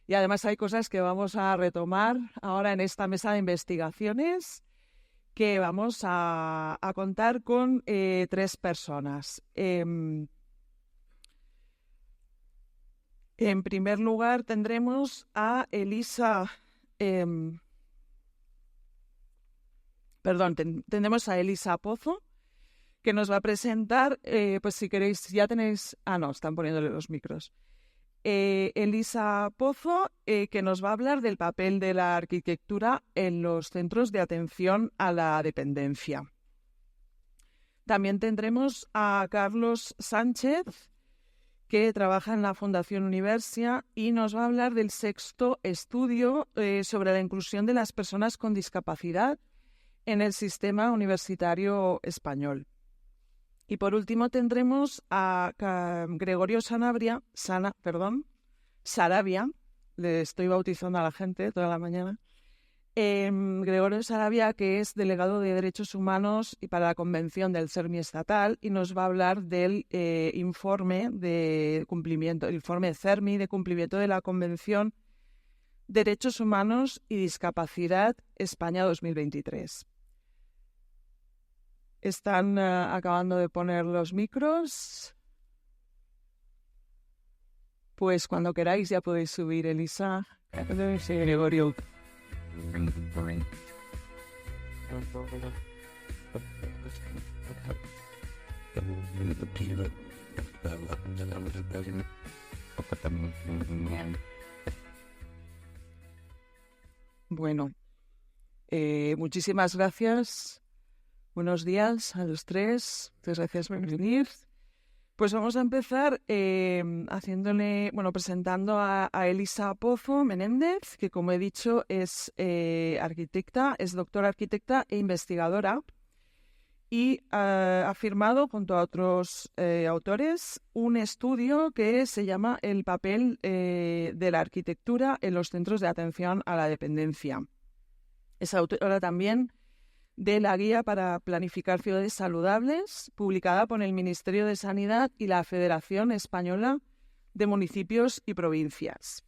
Y además hay cosas que vamos a retomar ahora en esta mesa de investigaciones, que vamos a contar con 3 personas. En primer lugar tendremos a Elisa... tendremos a Elisa Pozo, que nos va a presentar, pues si queréis, ya tenéis... Ah, no, están poniéndole los micros. Elisa Pozo, que nos va a hablar del papel de la arquitectura en los centros de atención a la dependencia. También tendremos a Carlos Sánchez, que trabaja en la Fundación Universia y nos va a hablar del 6º estudio sobre la inclusión de las personas con discapacidad en el sistema universitario español. Y por último tendremos a Gregorio Sarabia, le estoy bautizando a la gente toda la mañana. Gregorio Sarabia, que es delegado de Derechos Humanos y para la Convención del CERMI estatal, y nos va a hablar del informe de cumplimiento, el informe CERMI de cumplimiento de la Convención Derechos Humanos y Discapacidad España 2023. Están acabando de poner los micros. Pues cuando queráis ya podéis subir, Elisa. Sí, Gregorio. Bueno, muchísimas gracias. Buenos días a los 3. Muchas gracias por venir. Pues vamos a empezar presentando a Elisa Pozo Menéndez, que como he dicho es arquitecta, es doctora arquitecta e investigadora, y ha firmado junto a otros autores un estudio que se llama El papel de la arquitectura en los centros de atención a la dependencia. Es autora también de la Guía para Planificar Ciudades Saludables, publicada por el Ministerio de Sanidad y la Federación Española de Municipios y Provincias.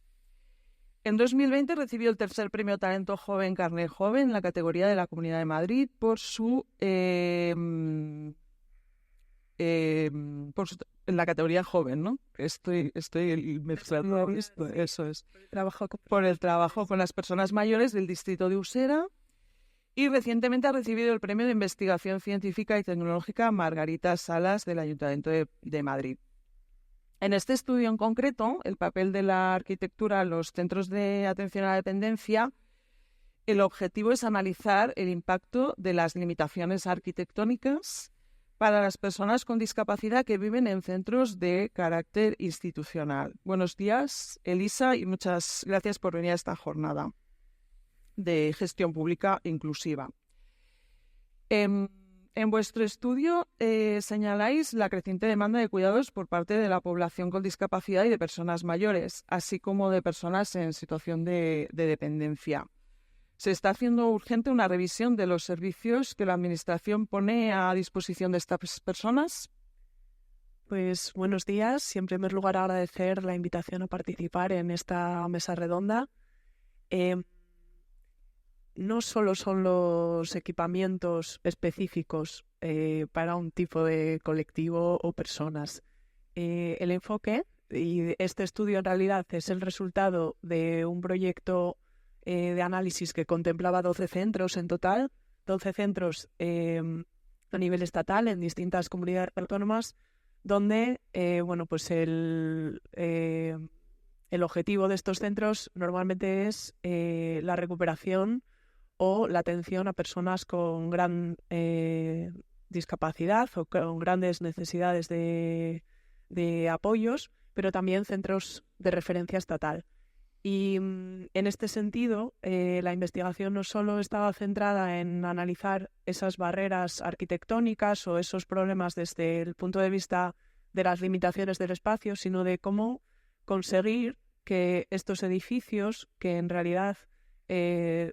En 2020 recibió el 3er Premio Talento Joven Carnet Joven en la categoría de la Comunidad de Madrid por en la categoría joven, ¿no? Estoy mezclando esto, eso es. Por el trabajo con las personas mayores del distrito de Usera. Y recientemente ha recibido el Premio de Investigación Científica y Tecnológica Margarita Salas del Ayuntamiento de Madrid. En este estudio en concreto, el papel de la arquitectura en los centros de atención a la dependencia, el objetivo es analizar el impacto de las limitaciones arquitectónicas para las personas con discapacidad que viven en centros de carácter institucional. Buenos días, Elisa, y muchas gracias por venir a esta jornada de gestión pública inclusiva. En vuestro estudio señaláis la creciente demanda de cuidados por parte de la población con discapacidad y de personas mayores, así como de personas en situación de dependencia. ¿Se está haciendo urgente una revisión de los servicios que la Administración pone a disposición de estas personas? Pues buenos días y en primer lugar agradecer la invitación a participar en esta mesa redonda. No solo son los equipamientos específicos para un tipo de colectivo o personas. El enfoque, y este estudio en realidad es el resultado de un proyecto de análisis que contemplaba 12 centros en total, 12 centros a nivel estatal en distintas comunidades autónomas, donde el objetivo de estos centros normalmente es la recuperación o la atención a personas con gran discapacidad o con grandes necesidades de apoyos, pero también centros de referencia estatal. Y en este sentido, la investigación no solo estaba centrada en analizar esas barreras arquitectónicas o esos problemas desde el punto de vista de las limitaciones del espacio, sino de cómo conseguir que estos edificios, que en realidad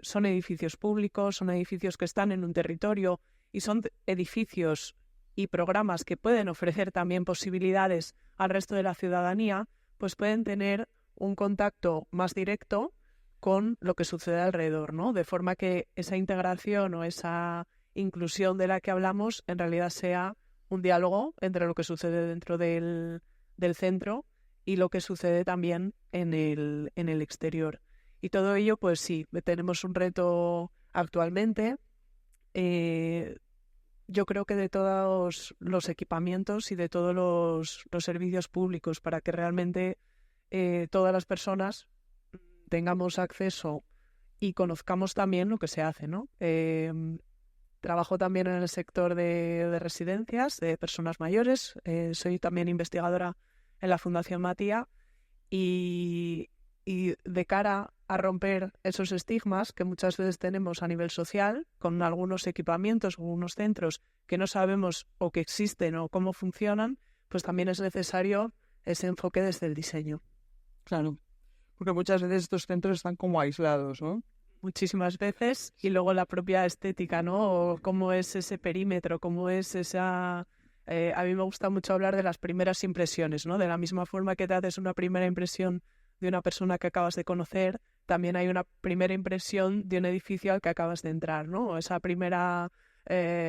son edificios públicos, son edificios que están en un territorio y son edificios y programas que pueden ofrecer también posibilidades al resto de la ciudadanía, pues pueden tener un contacto más directo con lo que sucede alrededor, ¿no? De forma que esa integración o esa inclusión de la que hablamos en realidad sea un diálogo entre lo que sucede dentro del centro y lo que sucede también en el exterior. Y todo ello, pues sí, tenemos un reto actualmente. Yo creo que de todos los equipamientos y de todos los servicios públicos para que realmente todas las personas tengamos acceso y conozcamos también lo que se hace, ¿no? Trabajo también en el sector de residencias de personas mayores. Soy también investigadora en la Fundación Matia y de cara a romper esos estigmas que muchas veces tenemos a nivel social con algunos equipamientos o unos centros que no sabemos o que existen o cómo funcionan, pues también es necesario ese enfoque desde el diseño. Claro, porque muchas veces estos centros están como aislados, ¿no? Muchísimas veces, y luego la propia estética, ¿no? O cómo es ese perímetro, cómo es esa... a mí me gusta mucho hablar de las primeras impresiones, ¿no? De la misma forma que te haces una primera impresión de una persona que acabas de conocer, también hay una primera impresión de un edificio al que acabas de entrar, ¿no? Esa primera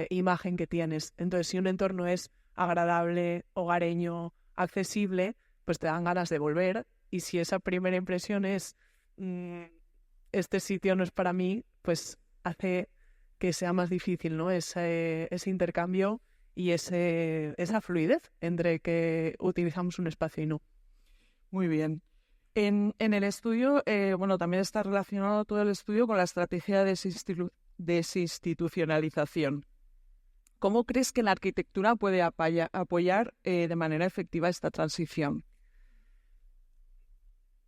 imagen que tienes. Entonces, si un entorno es agradable, hogareño, accesible, pues te dan ganas de volver. Y si esa primera impresión es este sitio no es para mí, pues hace que sea más difícil, ¿no? Ese intercambio y esa fluidez entre que utilizamos un espacio y no. Muy bien. En el estudio, bueno, también está relacionado todo el estudio con la estrategia de desinstitucionalización. ¿Cómo crees que la arquitectura puede apoyar de manera efectiva esta transición?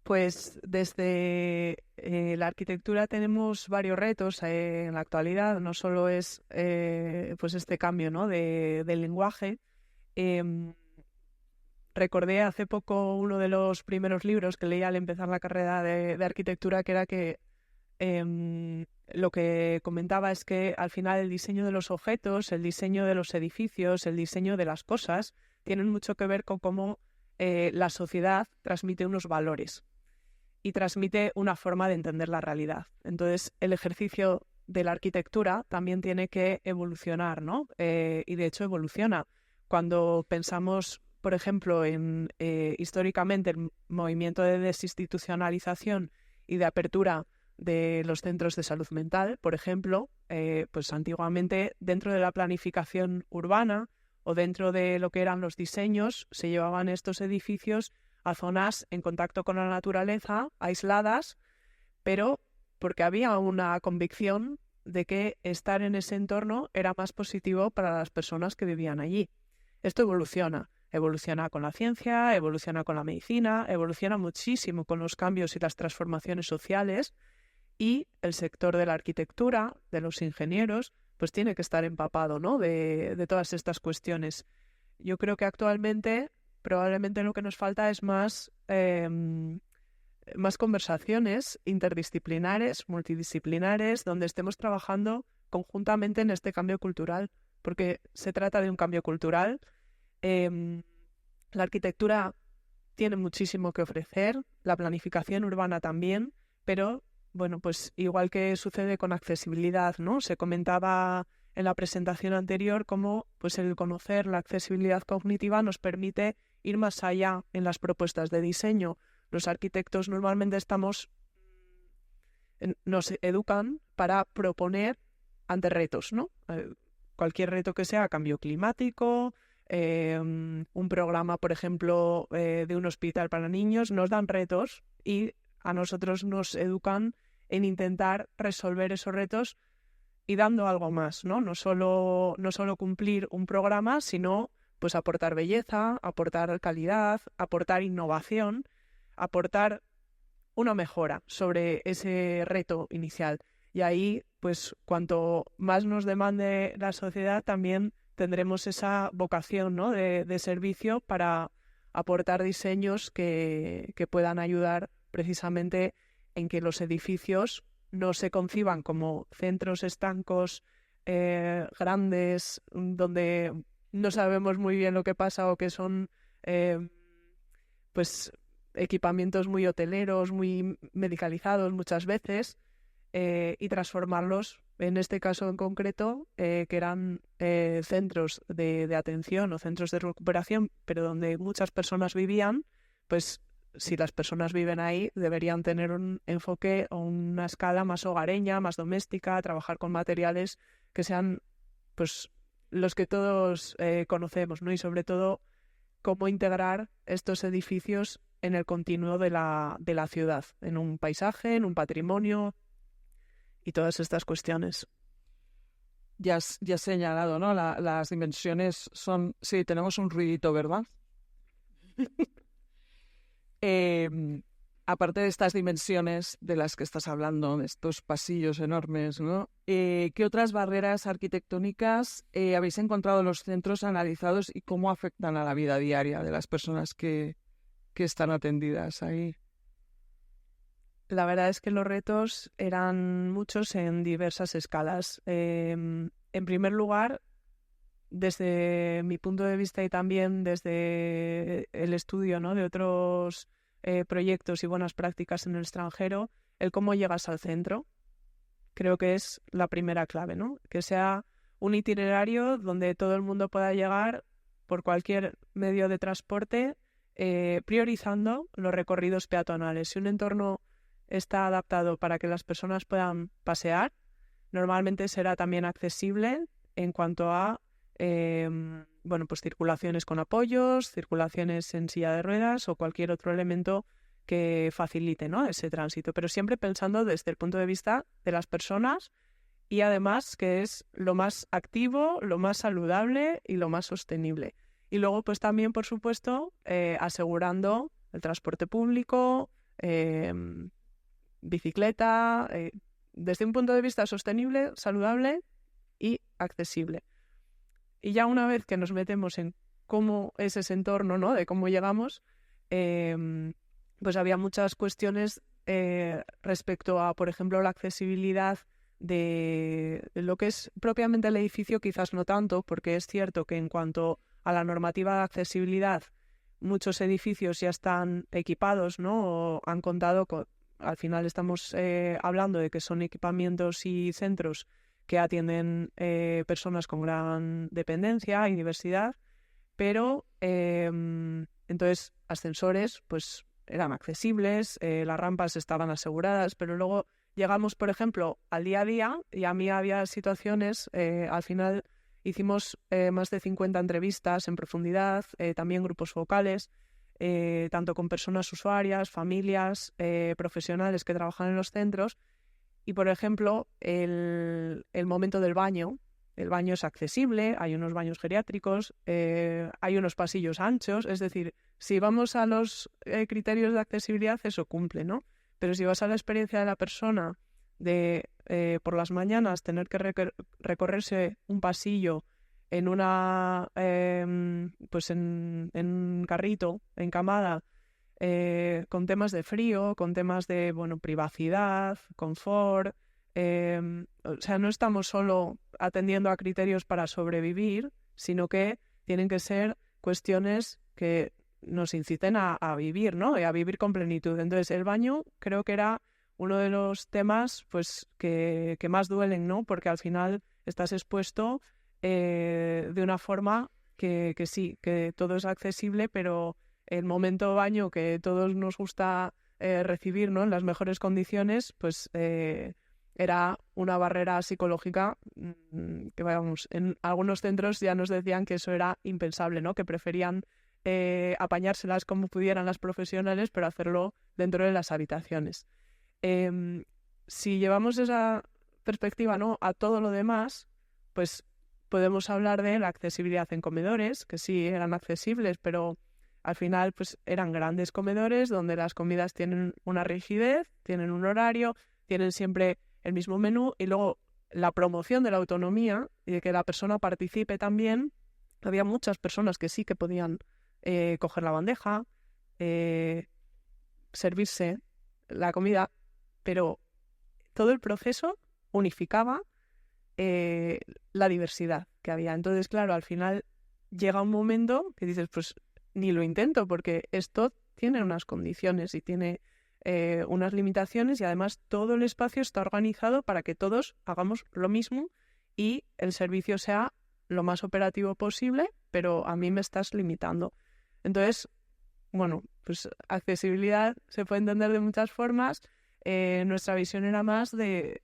Pues desde la arquitectura tenemos varios retos en la actualidad. No solo es pues este cambio, ¿no? del lenguaje. Recordé hace poco uno de los primeros libros que leí al empezar la carrera de arquitectura, que era que lo que comentaba es que al final el diseño de los objetos, el diseño de los edificios, el diseño de las cosas, tienen mucho que ver con cómo la sociedad transmite unos valores y transmite una forma de entender la realidad. Entonces, el ejercicio de la arquitectura también tiene que evolucionar, ¿no? Y de hecho evoluciona. Cuando pensamos, por ejemplo, en históricamente el movimiento de desinstitucionalización y de apertura de los centros de salud mental, por ejemplo, pues antiguamente dentro de la planificación urbana o dentro de lo que eran los diseños, se llevaban estos edificios a zonas en contacto con la naturaleza, aisladas, pero porque había una convicción de que estar en ese entorno era más positivo para las personas que vivían allí. Esto evoluciona con la ciencia, evoluciona con la medicina, evoluciona muchísimo con los cambios y las transformaciones sociales, y el sector de la arquitectura, de los ingenieros, pues tiene que estar empapado, ¿no? de todas estas cuestiones. Yo creo que actualmente probablemente lo que nos falta es más conversaciones interdisciplinares, multidisciplinares, donde estemos trabajando conjuntamente en este cambio cultural, porque se trata de un cambio cultural. La arquitectura tiene muchísimo que ofrecer, la planificación urbana también, pero bueno, pues igual que sucede con accesibilidad, ¿no? Se comentaba en la presentación anterior cómo pues el conocer la accesibilidad cognitiva nos permite ir más allá en las propuestas de diseño. Los arquitectos normalmente nos educan para proponer ante retos, ¿no? Cualquier reto que sea, cambio climático, un programa, por ejemplo, de un hospital para niños, nos dan retos y a nosotros nos educan en intentar resolver esos retos y dando algo más, ¿no? No solo cumplir un programa, sino pues aportar belleza, aportar calidad, aportar innovación, aportar una mejora sobre ese reto inicial. Y ahí, pues cuanto más nos demande la sociedad, también tendremos esa vocación, ¿no? de servicio para aportar diseños que puedan ayudar precisamente en que los edificios no se conciban como centros estancos grandes, donde no sabemos muy bien lo que pasa o que son pues equipamientos muy hoteleros, muy medicalizados muchas veces, y transformarlos, en este caso en concreto, que eran centros de atención o centros de recuperación, pero donde muchas personas vivían, pues si las personas viven ahí, deberían tener un enfoque o una escala más hogareña, más doméstica, trabajar con materiales que sean pues los que todos conocemos, ¿no? Y sobre todo, cómo integrar estos edificios en el continuo de la ciudad, en un paisaje, en un patrimonio y todas estas cuestiones. Ya has señalado, ¿no? Las dimensiones son... Sí, tenemos un ruidito, ¿verdad? Aparte de estas dimensiones de las que estás hablando, de estos pasillos enormes, ¿no? ¿Qué otras barreras arquitectónicas habéis encontrado en los centros analizados y cómo afectan a la vida diaria de las personas que están atendidas ahí? La verdad es que los retos eran muchos en diversas escalas. En primer lugar, desde mi punto de vista y también desde el estudio, ¿no?, de otros proyectos y buenas prácticas en el extranjero, el cómo llegas al centro, creo que es la primera clave, ¿no? Que sea un itinerario donde todo el mundo pueda llegar por cualquier medio de transporte, priorizando los recorridos peatonales. Si un entorno está adaptado para que las personas puedan pasear, normalmente será también accesible en cuanto a pues circulaciones con apoyos, circulaciones en silla de ruedas o cualquier otro elemento que facilite, ¿no?, ese tránsito, pero siempre pensando desde el punto de vista de las personas y además que es lo más activo, lo más saludable y lo más sostenible. Y luego pues también, por supuesto, asegurando el transporte público, bicicleta, desde un punto de vista sostenible, saludable y accesible. Y ya una vez que nos metemos en cómo es ese entorno, ¿no?, de cómo llegamos, pues había muchas cuestiones respecto a, por ejemplo, la accesibilidad de lo que es propiamente el edificio, quizás no tanto, porque es cierto que en cuanto a la normativa de accesibilidad, muchos edificios ya están equipados, ¿no?, o han contado con... Al final estamos hablando de que son equipamientos y centros que atienden personas con gran dependencia y diversidad, pero entonces ascensores pues eran accesibles, las rampas estaban aseguradas, pero luego llegamos, por ejemplo, al día a día y a mí había situaciones, al final hicimos más de 50 entrevistas en profundidad, también grupos focales, tanto con personas usuarias, familias, profesionales que trabajan en los centros. Y, por ejemplo, el momento del baño. El baño es accesible, hay unos baños geriátricos, hay unos pasillos anchos. Es decir, si vamos a los criterios de accesibilidad, eso cumple, ¿no? Pero si vas a la experiencia de la persona de por las mañanas tener que recorrerse un pasillo en una pues en un carrito, encamada, con temas de frío, con temas de privacidad, confort, o sea, no estamos solo atendiendo a criterios para sobrevivir, sino que tienen que ser cuestiones que nos inciten a vivir, ¿no?, y a vivir con plenitud. Entonces, el baño creo que era uno de los temas pues que más duelen, ¿no?, porque al final estás expuesto de una forma que sí, que todo es accesible, pero el momento baño que todos nos gusta recibir, ¿no?, en las mejores condiciones, pues era una barrera psicológica que, vamos, en algunos centros ya nos decían que eso era impensable, ¿no?, que preferían apañárselas como pudieran las profesionales, pero hacerlo dentro de las habitaciones. Si llevamos esa perspectiva, ¿no?, a todo lo demás, pues podemos hablar de la accesibilidad en comedores, que sí eran accesibles, pero al final pues eran grandes comedores donde las comidas tienen una rigidez, tienen un horario, tienen siempre el mismo menú, y luego la promoción de la autonomía y de que la persona participe también. Había muchas personas que sí que podían coger la bandeja, servirse la comida, pero todo el proceso unificaba la diversidad que había. Entonces, claro, al final llega un momento que dices, pues ni lo intento, porque esto tiene unas condiciones y tiene unas limitaciones, y además todo el espacio está organizado para que todos hagamos lo mismo y el servicio sea lo más operativo posible, pero a mí me estás limitando. Entonces, bueno, pues accesibilidad se puede entender de muchas formas. Nuestra visión era más de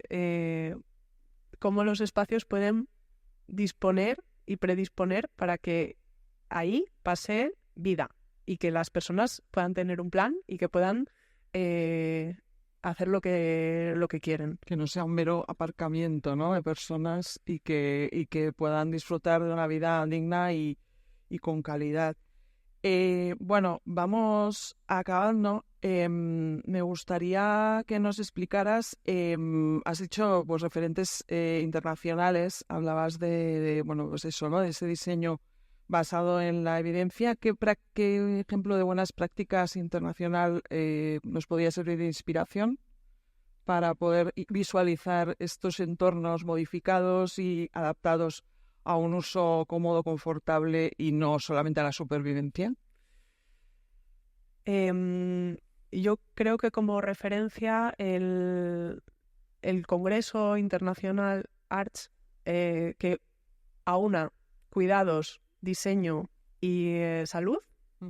cómo los espacios pueden disponer y predisponer para que ahí pase vida y que las personas puedan tener un plan y que puedan hacer lo que quieren. Que no sea un mero aparcamiento, ¿no?, de personas y que puedan disfrutar de una vida digna y con calidad. Bueno, vamos acabando. Me gustaría que nos explicaras, has hecho pues referentes internacionales, hablabas bueno, pues eso, ¿no?, de ese diseño basado en la evidencia. ¿Qué ejemplo de buenas prácticas internacional nos podría servir de inspiración para poder visualizar estos entornos modificados y adaptados a un uso cómodo, confortable y no solamente a la supervivencia? Yo creo que como referencia el Congreso Internacional Arts, que aúna cuidados, diseño y salud,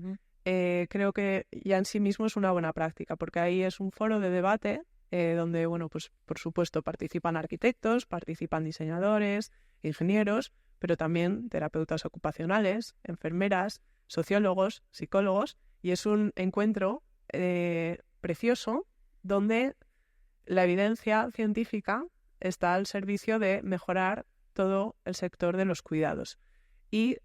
creo que ya en sí mismo es una buena práctica, porque ahí es un foro de debate donde, bueno, pues por supuesto participan arquitectos, participan diseñadores, ingenieros, pero también terapeutas ocupacionales, enfermeras, sociólogos, psicólogos, y es un encuentro precioso donde la evidencia científica está al servicio de mejorar todo el sector de los cuidados y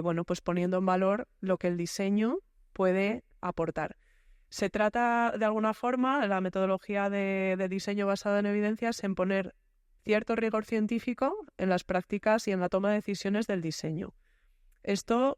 bueno, pues poniendo en valor lo que el diseño puede aportar. Se trata de alguna forma, la metodología de diseño basada en evidencias, en poner cierto rigor científico en las prácticas y en la toma de decisiones del diseño. Esto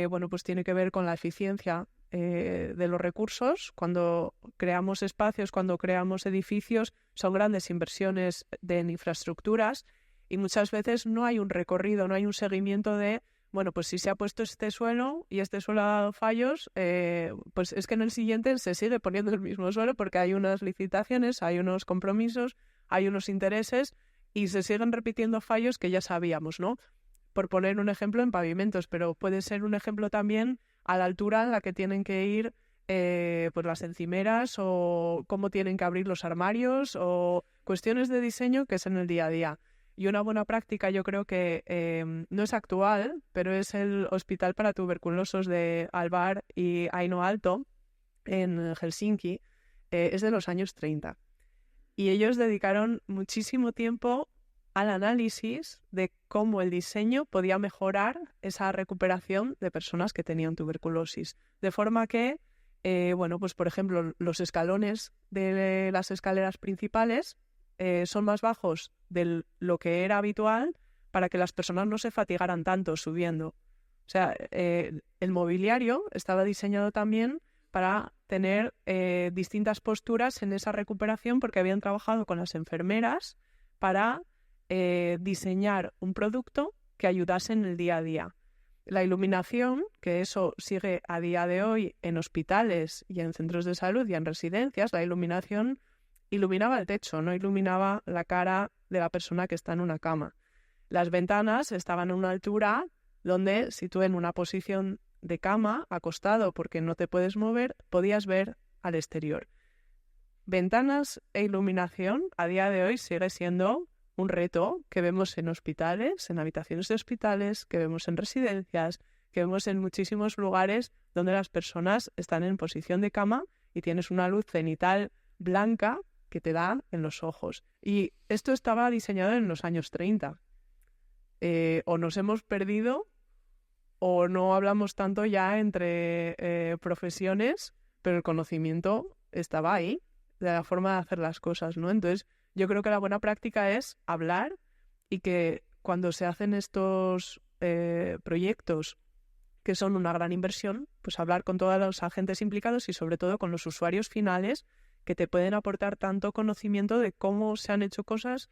bueno, pues tiene que ver con la eficiencia de los recursos. Cuando creamos espacios, cuando creamos edificios, son grandes inversiones en infraestructuras y muchas veces no hay un recorrido, no hay un seguimiento de, bueno, pues si se ha puesto este suelo y este suelo ha dado fallos, pues es que en el siguiente se sigue poniendo el mismo suelo porque hay unas licitaciones, hay unos compromisos, hay unos intereses y se siguen repitiendo fallos que ya sabíamos, ¿no? Por poner un ejemplo en pavimentos, pero puede ser un ejemplo también a la altura en la que tienen que ir pues las encimeras o cómo tienen que abrir los armarios o cuestiones de diseño que es en el día a día. Y una buena práctica, yo creo que no es actual, pero es el Hospital para Tuberculosos de Alvar y Aino Alto en Helsinki, es de los años 30. Y ellos dedicaron muchísimo tiempo al análisis de cómo el diseño podía mejorar esa recuperación de personas que tenían tuberculosis. De forma que, bueno, pues por ejemplo, los escalones de las escaleras principales son más bajos de lo que era habitual para que las personas no se fatigaran tanto subiendo. O sea, el mobiliario estaba diseñado también para tener distintas posturas en esa recuperación porque habían trabajado con las enfermeras para diseñar un producto que ayudase en el día a día. La iluminación, que eso sigue a día de hoy en hospitales y en centros de salud y en residencias, la iluminación iluminaba el techo, no iluminaba la cara de la persona que está en una cama. Las ventanas estaban a una altura donde, si tú en una posición de cama, acostado porque no te puedes mover, podías ver al exterior. Ventanas e iluminación a día de hoy sigue siendo un reto que vemos en hospitales, en habitaciones de hospitales, que vemos en residencias, que vemos en muchísimos lugares donde las personas están en posición de cama y tienes una luz cenital blanca que te da en los ojos. Y esto estaba diseñado en los años 30. O nos hemos perdido o no hablamos tanto ya entre profesiones, pero el conocimiento estaba ahí, de la forma de hacer las cosas, ¿no? Entonces, yo creo que la buena práctica es hablar y que cuando se hacen estos proyectos que son una gran inversión, pues hablar con todos los agentes implicados y sobre todo con los usuarios finales que te pueden aportar tanto conocimiento de cómo se han hecho cosas,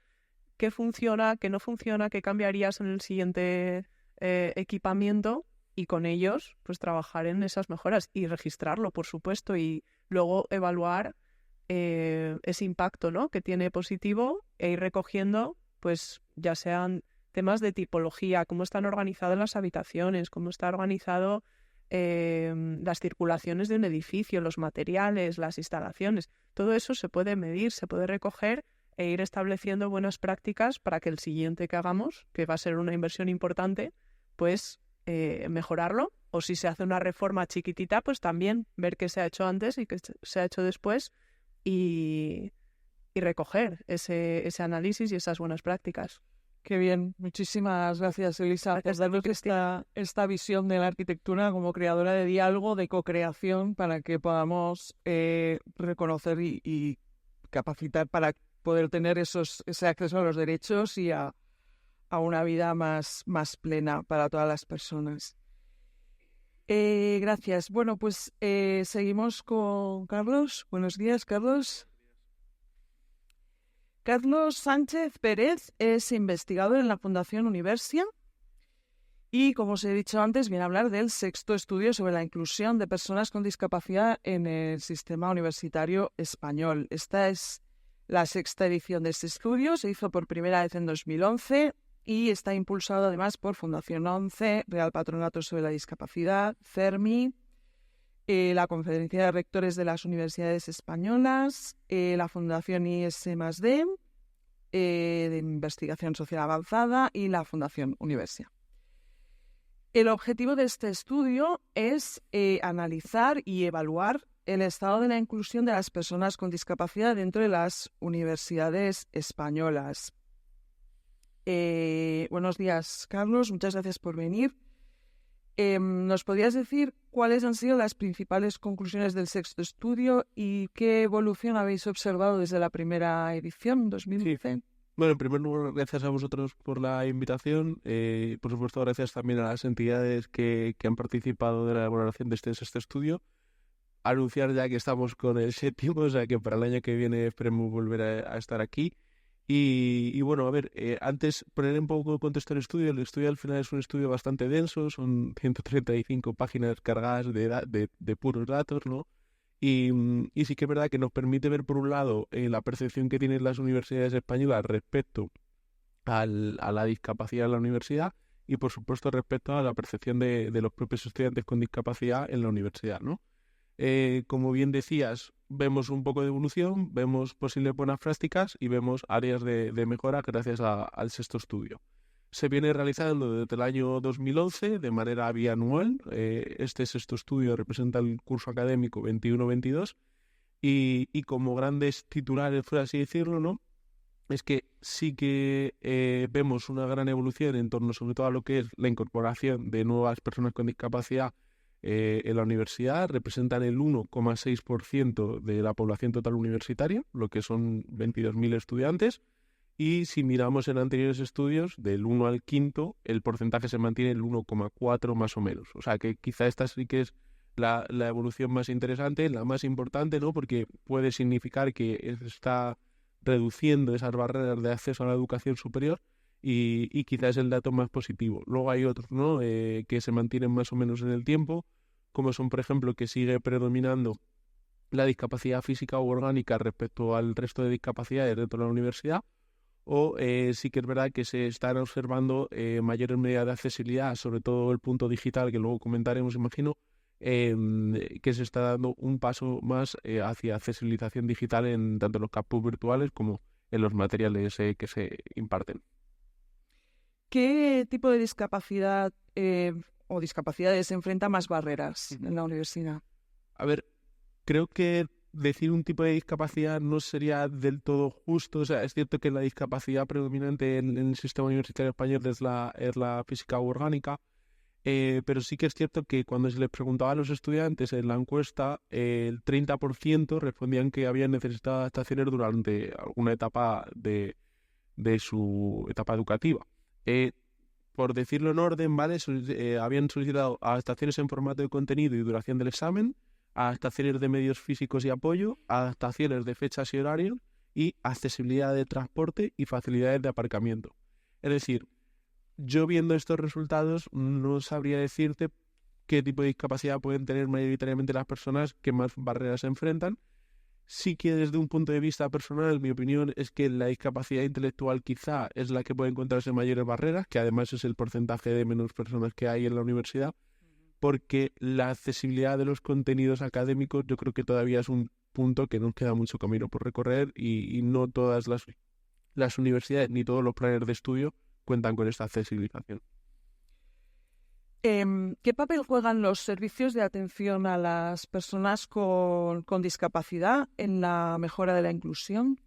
qué funciona, qué no funciona, qué cambiarías en el siguiente equipamiento y con ellos pues trabajar en esas mejoras y registrarlo, por supuesto, y luego evaluar ese impacto, ¿no?, que tiene positivo e ir recogiendo, pues ya sean temas de tipología, cómo están organizadas las habitaciones, cómo está organizado las circulaciones de un edificio, los materiales, las instalaciones. Todo eso se puede medir, se puede recoger e ir estableciendo buenas prácticas para que el siguiente que hagamos, que va a ser una inversión importante, pues mejorarlo. O si se hace una reforma chiquitita, pues también ver qué se ha hecho antes y qué se ha hecho después y recoger ese análisis y esas buenas prácticas. Qué bien. Muchísimas gracias, Elisa, por darnos esta visión de la arquitectura como creadora de diálogo, de co-creación, para que podamos reconocer y capacitar para poder tener ese acceso a los derechos y a una vida más plena para todas las personas. Gracias. Bueno, pues seguimos con Carlos. Buenos días, Carlos. Carlos Sánchez Pérez es investigador en la Fundación Universia y, como os he dicho antes, viene a hablar del 6º estudio sobre la inclusión de personas con discapacidad en el sistema universitario español. Esta es la 6ª edición de este estudio, se hizo por primera vez en 2011 y está impulsado además por Fundación 11, Real Patronato sobre la Discapacidad, CERMI, la Conferencia de Rectores de las Universidades Españolas, la Fundación IS+D, de Investigación Social Avanzada y la Fundación Universia. El objetivo de este estudio es analizar y evaluar el estado de la inclusión de las personas con discapacidad dentro de las universidades españolas. Buenos días, Carlos. Muchas gracias por venir. ¿Nos podrías decir cuáles han sido las principales conclusiones del 6º estudio y qué evolución habéis observado desde la primera edición, 2010? Sí. Bueno, en primer lugar, gracias a vosotros por la invitación. Por supuesto, gracias también a las entidades que han participado de la elaboración de este 6º estudio. Anunciar ya que estamos con el 7º, o sea que para el año que viene esperemos volver a estar aquí. Y bueno, a ver, antes poner un poco de contexto al estudio. El estudio al final es un estudio bastante denso, son 135 páginas cargadas de puros datos, ¿no? Y sí que es verdad que nos permite ver, por un lado, la percepción que tienen las universidades españolas respecto a la discapacidad en la universidad y, por supuesto, respecto a la percepción de los propios estudiantes con discapacidad en la universidad, ¿no? Como bien decías, vemos un poco de evolución, vemos posibles buenas prácticas y vemos áreas de mejora gracias al 6º estudio. Se viene realizando desde el año 2011 de manera bianual. Este 6º estudio representa el curso académico 21-22 y como grandes titulares, por así decirlo, ¿no?, es que sí que vemos una gran evolución en torno sobre todo a lo que es la incorporación de nuevas personas con discapacidad en la universidad. Representan el 1,6% de la población total universitaria, lo que son 22.000 estudiantes. Y si miramos en anteriores estudios, del 1 al 5º, el porcentaje se mantiene el 1,4 más o menos. O sea que quizá esta sí que es la evolución más interesante, la más importante, ¿no?, porque puede significar que está reduciendo esas barreras de acceso a la educación superior y quizás es el dato más positivo. Luego hay otros, ¿no?, que se mantienen más o menos en el tiempo, como son, por ejemplo, que sigue predominando la discapacidad física u orgánica respecto al resto de discapacidades dentro de la universidad, o sí que es verdad que se están observando mayores medidas de accesibilidad, sobre todo el punto digital, que luego comentaremos, imagino, que se está dando un paso más hacia accesibilización digital en tanto en los campus virtuales como en los materiales que se imparten. ¿Qué tipo de discapacidad o discapacidades enfrenta más barreras en la universidad? A ver, creo que decir un tipo de discapacidad no sería del todo justo. O sea, es cierto que la discapacidad predominante en el sistema universitario español es la física u orgánica, pero sí que es cierto que cuando se les preguntaba a los estudiantes en la encuesta, el 30% respondían que habían necesitado adaptaciones durante alguna etapa de su etapa educativa. Por decirlo en orden, ¿vale? Habían solicitado adaptaciones en formato de contenido y duración del examen, adaptaciones de medios físicos y apoyo, adaptaciones de fechas y horarios y accesibilidad de transporte y facilidades de aparcamiento. Es decir, yo viendo estos resultados no sabría decirte qué tipo de discapacidad pueden tener mayoritariamente las personas que más barreras se enfrentan. Sí que desde un punto de vista personal, mi opinión es que la discapacidad intelectual quizá es la que puede encontrarse mayores barreras, que además es el porcentaje de menos personas que hay en la universidad, porque la accesibilidad de los contenidos académicos yo creo que todavía es un punto que nos queda mucho camino por recorrer y no todas las universidades ni todos los planes de estudio cuentan con esta accesibilización. ¿Qué papel juegan los servicios de atención a las personas con discapacidad en la mejora de la inclusión?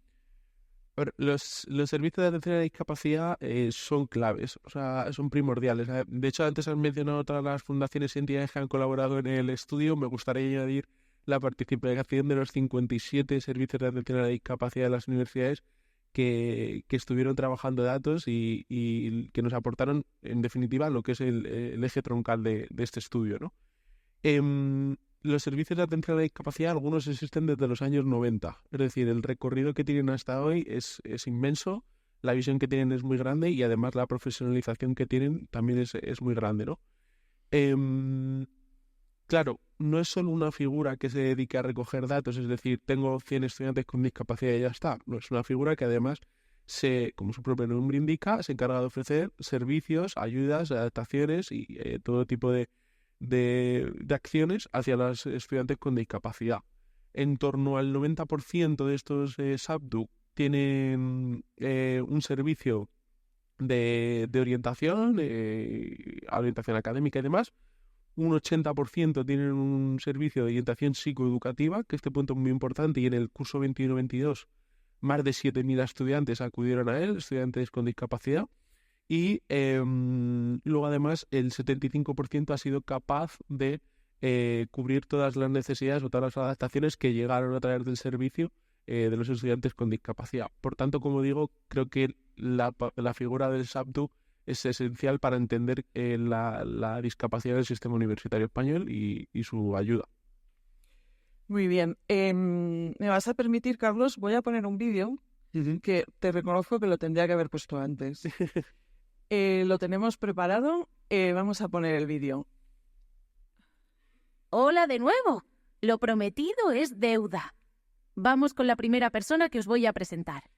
Los servicios de atención a la discapacidad son claves, o sea, son primordiales. De hecho, antes has mencionado todas las fundaciones y entidades que han colaborado en el estudio. Me gustaría añadir la participación de los 57 servicios de atención a la discapacidad de las universidades que estuvieron trabajando datos y que nos aportaron, en definitiva, lo que es el eje troncal de este estudio, ¿no? Los servicios de atención a la discapacidad, algunos existen desde los años 90. Es decir, el recorrido que tienen hasta hoy es inmenso, la visión que tienen es muy grande y además la profesionalización que tienen también es muy grande, ¿no? Claro, no es solo una figura que se dedique a recoger datos, es decir, tengo 100 estudiantes con discapacidad y ya está. No, es una figura que además, como su propio nombre indica, se encarga de ofrecer servicios, ayudas, adaptaciones y todo tipo de acciones hacia los estudiantes con discapacidad. En torno al 90% de estos SAPDU tienen un servicio de orientación, orientación académica y demás. Un 80% tienen un servicio de orientación psicoeducativa, que este punto es muy importante, y en el curso 21-22 más de 7.000 estudiantes acudieron a él, estudiantes con discapacidad. Y luego además el 75% ha sido capaz de cubrir todas las necesidades o todas las adaptaciones que llegaron a través del servicio de los estudiantes con discapacidad. Por tanto, como digo, creo que la figura del SAPDU es esencial para entender la discapacidad del sistema universitario español y su ayuda. Muy bien. ¿Me vas a permitir, Carlos? Voy a poner un vídeo que te reconozco que lo tendría que haber puesto antes. Lo tenemos preparado. Vamos a poner el vídeo. Hola de nuevo. Lo prometido es deuda. Vamos con la primera persona que os voy a presentar.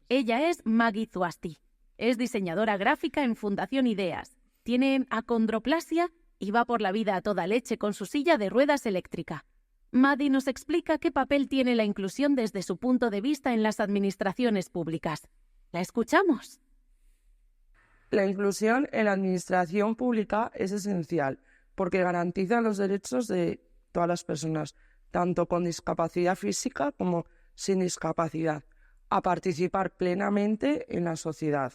Ella es Maggie Zuasti. Es diseñadora gráfica en Fundación Ideas. Tiene acondroplasia y va por la vida a toda leche con su silla de ruedas eléctrica. Maddie nos explica qué papel tiene la inclusión desde su punto de vista en las administraciones públicas. ¿La escuchamos? La inclusión en la administración pública es esencial porque garantiza los derechos de todas las personas, tanto con discapacidad física como sin discapacidad, a participar plenamente en la sociedad.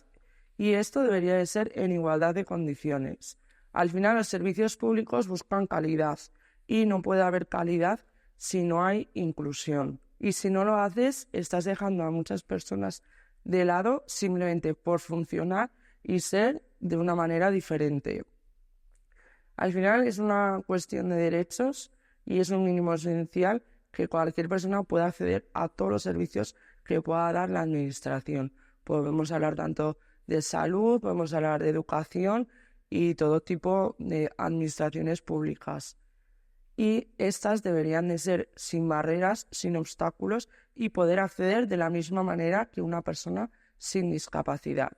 Y esto debería de ser en igualdad de condiciones. Al final, los servicios públicos buscan calidad y no puede haber calidad si no hay inclusión. Y si no lo haces, estás dejando a muchas personas de lado simplemente por funcionar y ser de una manera diferente. Al final es una cuestión de derechos y es un mínimo esencial que cualquier persona pueda acceder a todos los servicios que pueda dar la administración. Podemos hablar tanto de salud, podemos hablar de educación y todo tipo de administraciones públicas. Y estas deberían de ser sin barreras, sin obstáculos y poder acceder de la misma manera que una persona sin discapacidad.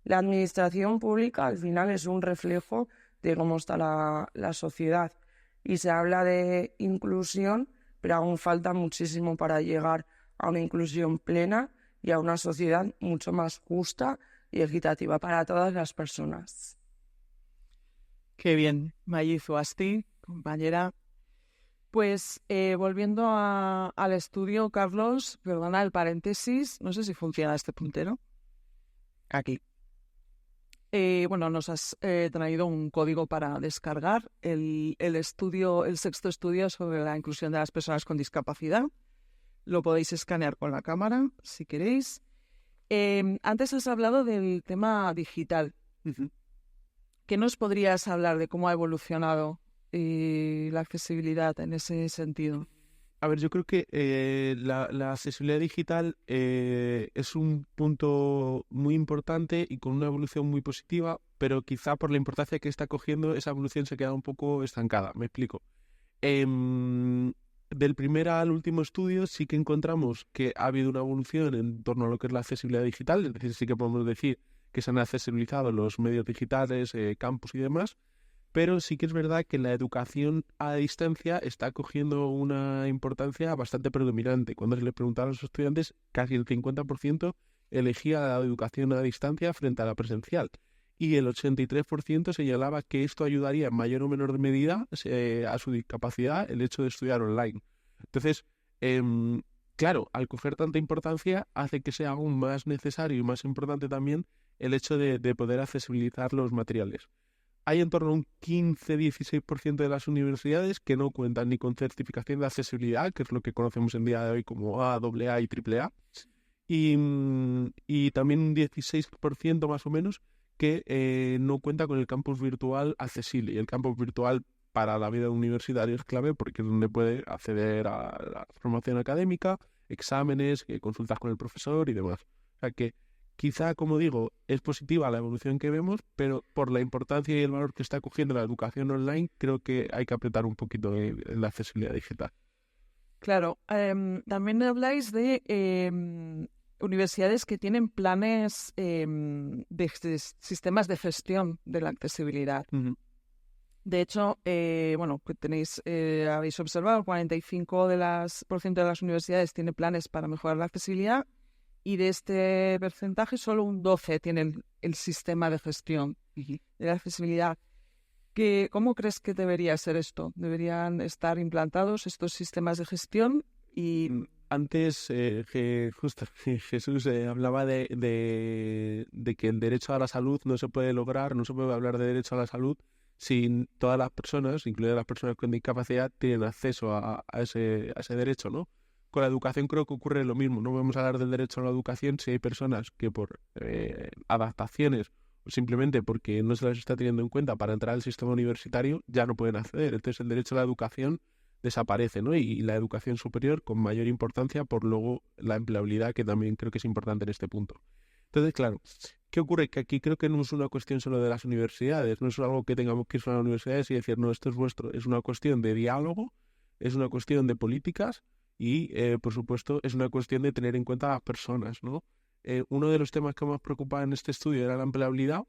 La administración pública al final es un reflejo de cómo está la sociedad y se habla de inclusión, pero aún falta muchísimo para llegar a una inclusión plena y a una sociedad mucho más justa y equitativa para todas las personas. Qué bien, Maggie Zuasti, compañera. Pues volviendo al estudio, Carlos, perdona el paréntesis, no sé si funciona este puntero. Aquí. Nos has traído un código para descargar el sexto estudio sobre la inclusión de las personas con discapacidad. Lo podéis escanear con la cámara, si queréis. Antes has hablado del tema digital. ¿Qué nos podrías hablar de cómo ha evolucionado la accesibilidad en ese sentido? A ver, yo creo que la accesibilidad digital es un punto muy importante y con una evolución muy positiva, pero quizá por la importancia que está cogiendo, esa evolución se queda un poco estancada. Me explico. Del primer al último estudio sí que encontramos que ha habido una evolución en torno a lo que es la accesibilidad digital, es decir, sí que podemos decir que se han accesibilizado los medios digitales, campus y demás, pero sí que es verdad que la educación a distancia está cogiendo una importancia bastante predominante. Cuando se les preguntaba a los estudiantes, casi el 50% elegía la educación a distancia frente a la presencial. Y el 83% señalaba que esto ayudaría en mayor o menor medida a su discapacidad el hecho de estudiar online. Entonces, claro, al coger tanta importancia hace que sea aún más necesario y más importante también el hecho de poder accesibilizar los materiales. Hay en torno a un 15-16% de las universidades que no cuentan ni con certificación de accesibilidad, que es lo que conocemos en día de hoy como A, AA y AAA, y también un 16% más o menos que no cuenta con el campus virtual accesible. Y el campus virtual para la vida universitaria es clave porque es donde puede acceder a la formación académica, exámenes, consultas con el profesor y demás. O sea que quizá, como digo, es positiva la evolución que vemos, pero por la importancia y el valor que está cogiendo la educación online, creo que hay que apretar un poquito en la accesibilidad digital. Claro, también habláis de universidades que tienen planes de sistemas de gestión de la accesibilidad. Uh-huh. De hecho, bueno, que tenéis, habéis observado, el 45% de las universidades tienen planes para mejorar la accesibilidad y de este porcentaje solo un 12% tienen el sistema de gestión de la accesibilidad. ¿Cómo crees que debería ser esto? ¿Deberían estar implantados estos sistemas de gestión? Y antes justo Jesús hablaba de que el derecho a la salud no se puede lograr, no se puede hablar de derecho a la salud si todas las personas, incluidas las personas con discapacidad, tienen acceso a ese derecho, ¿no? Con la educación creo que ocurre lo mismo. No podemos hablar del derecho a la educación si hay personas que por adaptaciones o simplemente porque no se las está teniendo en cuenta para entrar al sistema universitario ya no pueden acceder. Entonces el derecho a la educación desaparece, ¿no? Y la educación superior con mayor importancia por luego la empleabilidad, que también creo que es importante en este punto. Entonces, claro, ¿qué ocurre? Que aquí creo que no es una cuestión solo de las universidades, no es algo que tengamos que ir a las universidades y decir, no, esto es vuestro, es una cuestión de diálogo, es una cuestión de políticas y, por supuesto, es una cuestión de tener en cuenta a las personas, ¿no? Uno de los temas que más preocupaba en este estudio era la empleabilidad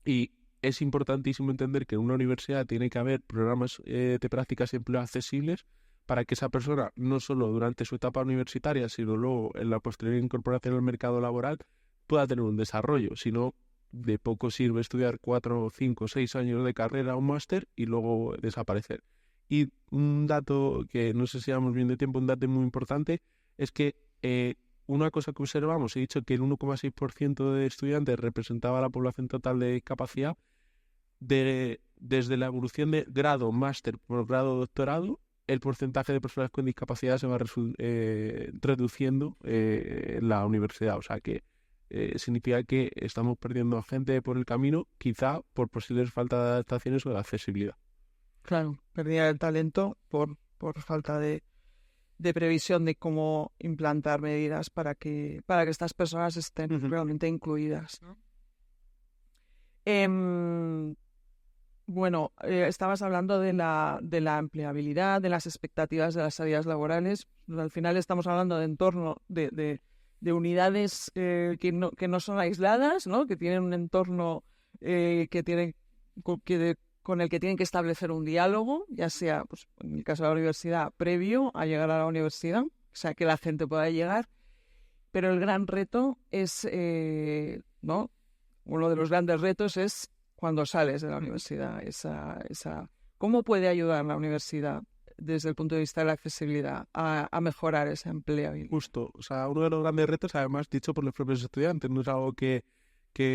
y es importantísimo entender que en una universidad tiene que haber programas de prácticas de empleo accesibles para que esa persona, no solo durante su etapa universitaria, sino luego en la posterior incorporación al mercado laboral, pueda tener un desarrollo. Si no, de poco sirve estudiar 4, 5, 6 años de carrera o un máster y luego desaparecer. Y un dato que no sé si llevamos bien de tiempo, un dato muy importante, es que una cosa que observamos, he dicho que el 1,6% de estudiantes representaba la población total de discapacidad, desde la evolución de grado, máster, posgrado, doctorado, el porcentaje de personas con discapacidad se va reduciendo en la universidad. O sea que significa que estamos perdiendo a gente por el camino, quizá por posibles falta de adaptaciones o de accesibilidad. Claro, pérdida del talento por falta de previsión de cómo implantar medidas para que estas personas estén realmente incluidas, ¿no? Bueno, estabas hablando de la empleabilidad, de las expectativas de las salidas laborales. Al final estamos hablando de entorno de unidades que no son aisladas, ¿no? Que tienen un entorno con el que tienen que establecer un diálogo, ya sea, pues, en el caso de la universidad, previo a llegar a la universidad, o sea, que la gente pueda llegar. Pero el gran reto es, ¿no? Uno de los grandes retos es cuando sales de la universidad. ¿Cómo puede ayudar la universidad desde el punto de vista de la accesibilidad a mejorar esa empleabilidad? Justo, o sea, uno de los grandes retos, además dicho por los propios estudiantes, no es algo que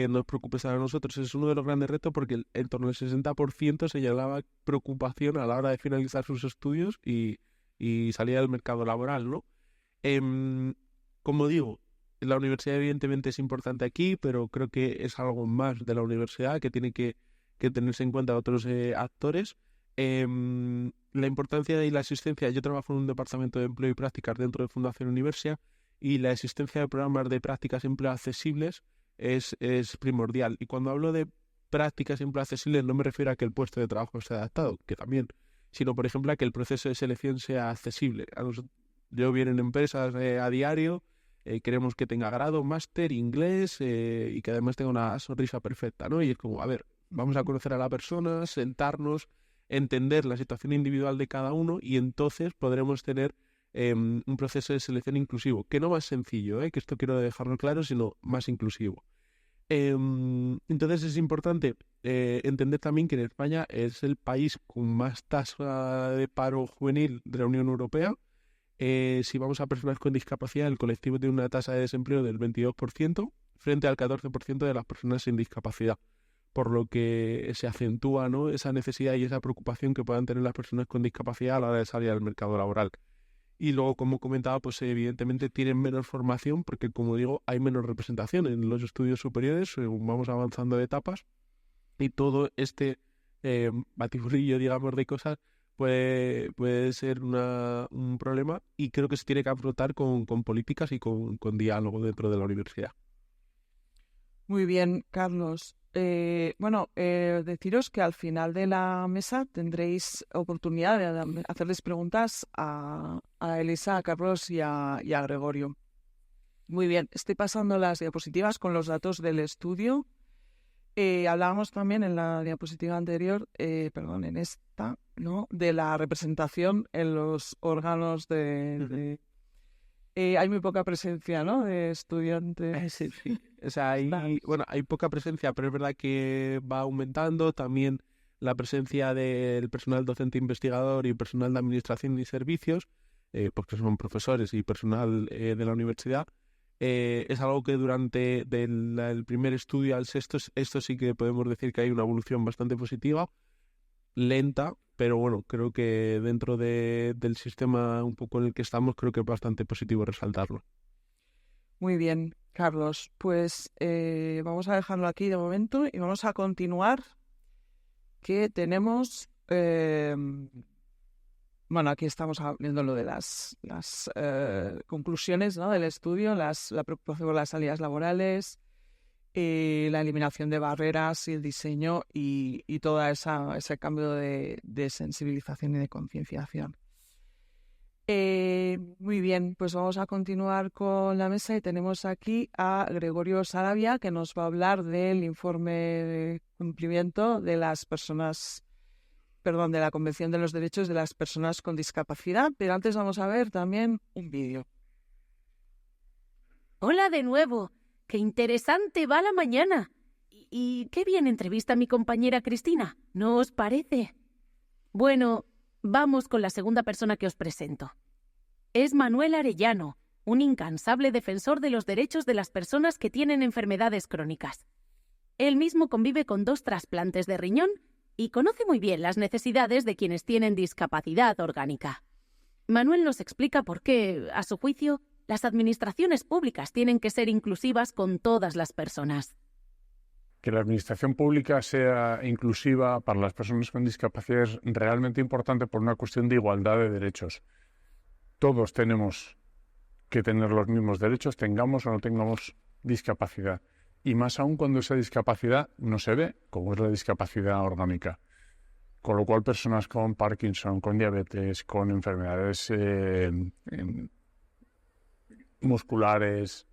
nos preocupe a nosotros, es uno de los grandes retos porque en torno al 60% señalaba preocupación a la hora de finalizar sus estudios y salir al mercado laboral, ¿no? Como digo, la universidad evidentemente es importante aquí, pero creo que es algo más de la universidad que tiene que tenerse en cuenta otros actores. La importancia y la existencia, yo trabajo en un departamento de empleo y prácticas dentro de Fundación Universia, y la existencia de programas de prácticas de empleo accesibles es primordial. Y cuando hablo de prácticas de empleo accesibles no me refiero a que el puesto de trabajo esté adaptado, que también, sino por ejemplo a que el proceso de selección sea accesible. Yo vienen empresas a diario, queremos que tenga grado, máster, inglés y que además tenga una sonrisa perfecta, ¿no? Y es como, a ver, vamos a conocer a la persona, sentarnos, entender la situación individual de cada uno y entonces podremos tener un proceso de selección inclusivo, que no más sencillo, que esto quiero dejarlo claro, sino más inclusivo. Entonces es importante entender también que en España es el país con más tasa de paro juvenil de la Unión Europea. Si vamos a personas con discapacidad, el colectivo tiene una tasa de desempleo del 22% frente al 14% de las personas sin discapacidad, por lo que se acentúa, ¿no?, esa necesidad y esa preocupación que puedan tener las personas con discapacidad a la hora de salir al mercado laboral. Y luego, como comentaba, pues evidentemente tienen menos formación porque, como digo, hay menos representación en los estudios superiores según vamos avanzando de etapas, y todo este batiburrillo, digamos, de cosas puede ser un problema, y creo que se tiene que afrontar con políticas y con diálogo dentro de la universidad. Muy bien, Carlos. Deciros que al final de la mesa tendréis oportunidad de hacerles preguntas a Elisa, a Carlos y a Gregorio. Muy bien, estoy pasando las diapositivas con los datos del estudio. Hablábamos también en la diapositiva anterior, en esta, ¿no?, de la representación en los órganos de hay muy poca presencia, ¿no?, de estudiantes. Sí. O sea, hay poca presencia, pero es verdad que va aumentando también la presencia del personal docente investigador y personal de administración y servicios, porque son profesores y personal de la universidad. Es algo que durante el primer estudio al sexto, esto sí que podemos decir que hay una evolución bastante positiva, lenta, pero bueno, creo que dentro del sistema un poco en el que estamos, creo que es bastante positivo resaltarlo. Muy bien, Carlos. Pues vamos a dejarlo aquí de momento y vamos a continuar, que tenemos... aquí estamos viendo lo de las conclusiones, ¿no?, del estudio, la preocupación por las salidas laborales, la eliminación de barreras y el diseño y todo ese cambio de sensibilización y de concienciación. Muy bien, pues vamos a continuar con la mesa y tenemos aquí a Gregorio Saravia, que nos va a hablar del informe de cumplimiento de las personas... de la Convención de los Derechos de las Personas con Discapacidad, pero antes vamos a ver también un vídeo. Hola de nuevo. ¡Qué interesante va la mañana! Y qué bien entrevista mi compañera Cristina, ¿no os parece? Bueno, vamos con la segunda persona que os presento. Es Manuel Arellano, un incansable defensor de los derechos de las personas que tienen enfermedades crónicas. Él mismo convive con 2 trasplantes de riñón y conoce muy bien las necesidades de quienes tienen discapacidad orgánica. Manuel nos explica por qué, a su juicio, las administraciones públicas tienen que ser inclusivas con todas las personas. Que la administración pública sea inclusiva para las personas con discapacidad es realmente importante por una cuestión de igualdad de derechos. Todos tenemos que tener los mismos derechos, tengamos o no tengamos discapacidad. Y más aún cuando esa discapacidad no se ve, como es la discapacidad orgánica. Con lo cual, personas con Parkinson, con diabetes, con enfermedades musculares,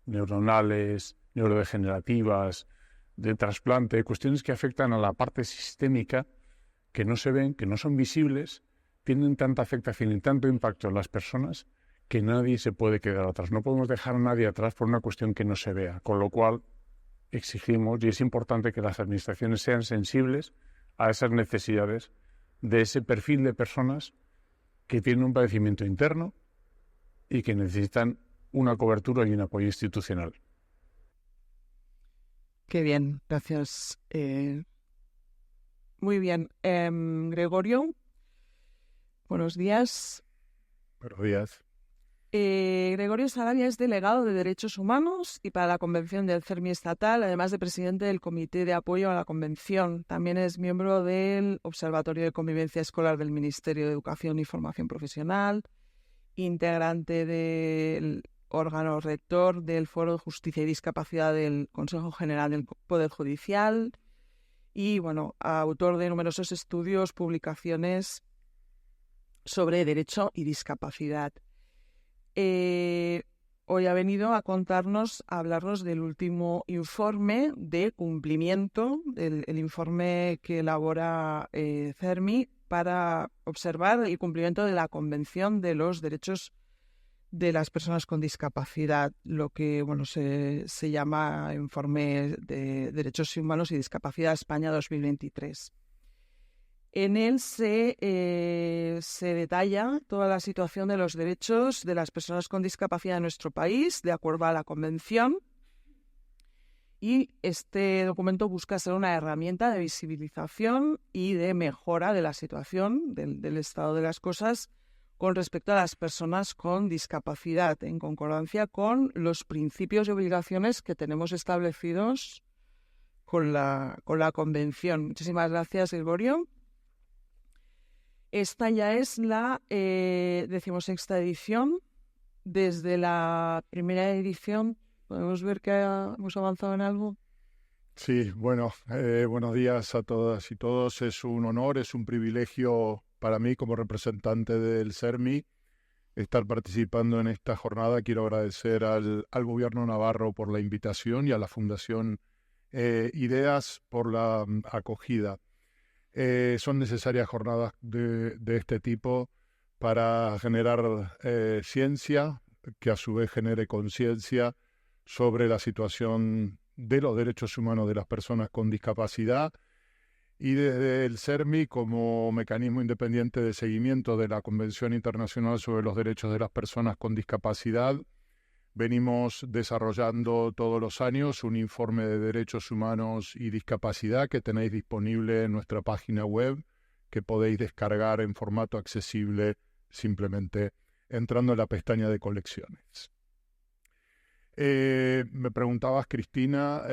neuronales, neurodegenerativas, de trasplante, cuestiones que afectan a la parte sistémica, que no se ven, que no son visibles, tienen tanta afectación y tanto impacto en las personas que nadie se puede quedar atrás. No podemos dejar a nadie atrás por una cuestión que no se vea, con lo cual exigimos, y es importante que las administraciones sean sensibles a esas necesidades de ese perfil de personas que tienen un padecimiento interno y que necesitan una cobertura y un apoyo institucional. Qué bien, gracias. Muy bien. Gregorio, buenos días. Buenos días. Gregorio Sarabia es delegado de Derechos Humanos y para la Convención del CERMI estatal, además de presidente del Comité de Apoyo a la Convención. También es miembro del Observatorio de Convivencia Escolar del Ministerio de Educación y Formación Profesional, integrante del órgano rector del Foro de Justicia y Discapacidad del Consejo General del Poder Judicial y, bueno, autor de numerosos estudios, publicaciones sobre derecho y discapacidad. Hoy ha venido a hablarnos del último informe de cumplimiento, el informe que elabora CERMI para observar el cumplimiento de la Convención de los Derechos de las Personas con Discapacidad, lo que se llama Informe de Derechos Humanos y Discapacidad España 2023. En él se detalla toda la situación de los derechos de las personas con discapacidad en nuestro país, de acuerdo a la Convención. Y este documento busca ser una herramienta de visibilización y de mejora de la situación, del estado de las cosas, con respecto a las personas con discapacidad, en concordancia con los principios y obligaciones que tenemos establecidos con la Convención. Muchísimas gracias, Gregorio. Esta ya es la 16ª edición. Desde la primera edición, ¿podemos ver que hemos avanzado en algo? Sí, bueno, buenos días a todas y todos. Es un honor, es un privilegio para mí como representante del CERMI estar participando en esta jornada. Quiero agradecer al Gobierno navarro por la invitación y a la Fundación Ideas por la acogida. Son necesarias jornadas de este tipo para generar ciencia, que a su vez genere conciencia sobre la situación de los derechos humanos de las personas con discapacidad. Y desde el CERMI, como mecanismo independiente de seguimiento de la Convención Internacional sobre los Derechos de las Personas con Discapacidad, venimos desarrollando todos los años un informe de derechos humanos y discapacidad que tenéis disponible en nuestra página web, que podéis descargar en formato accesible simplemente entrando en la pestaña de colecciones. Me preguntabas, Cristina,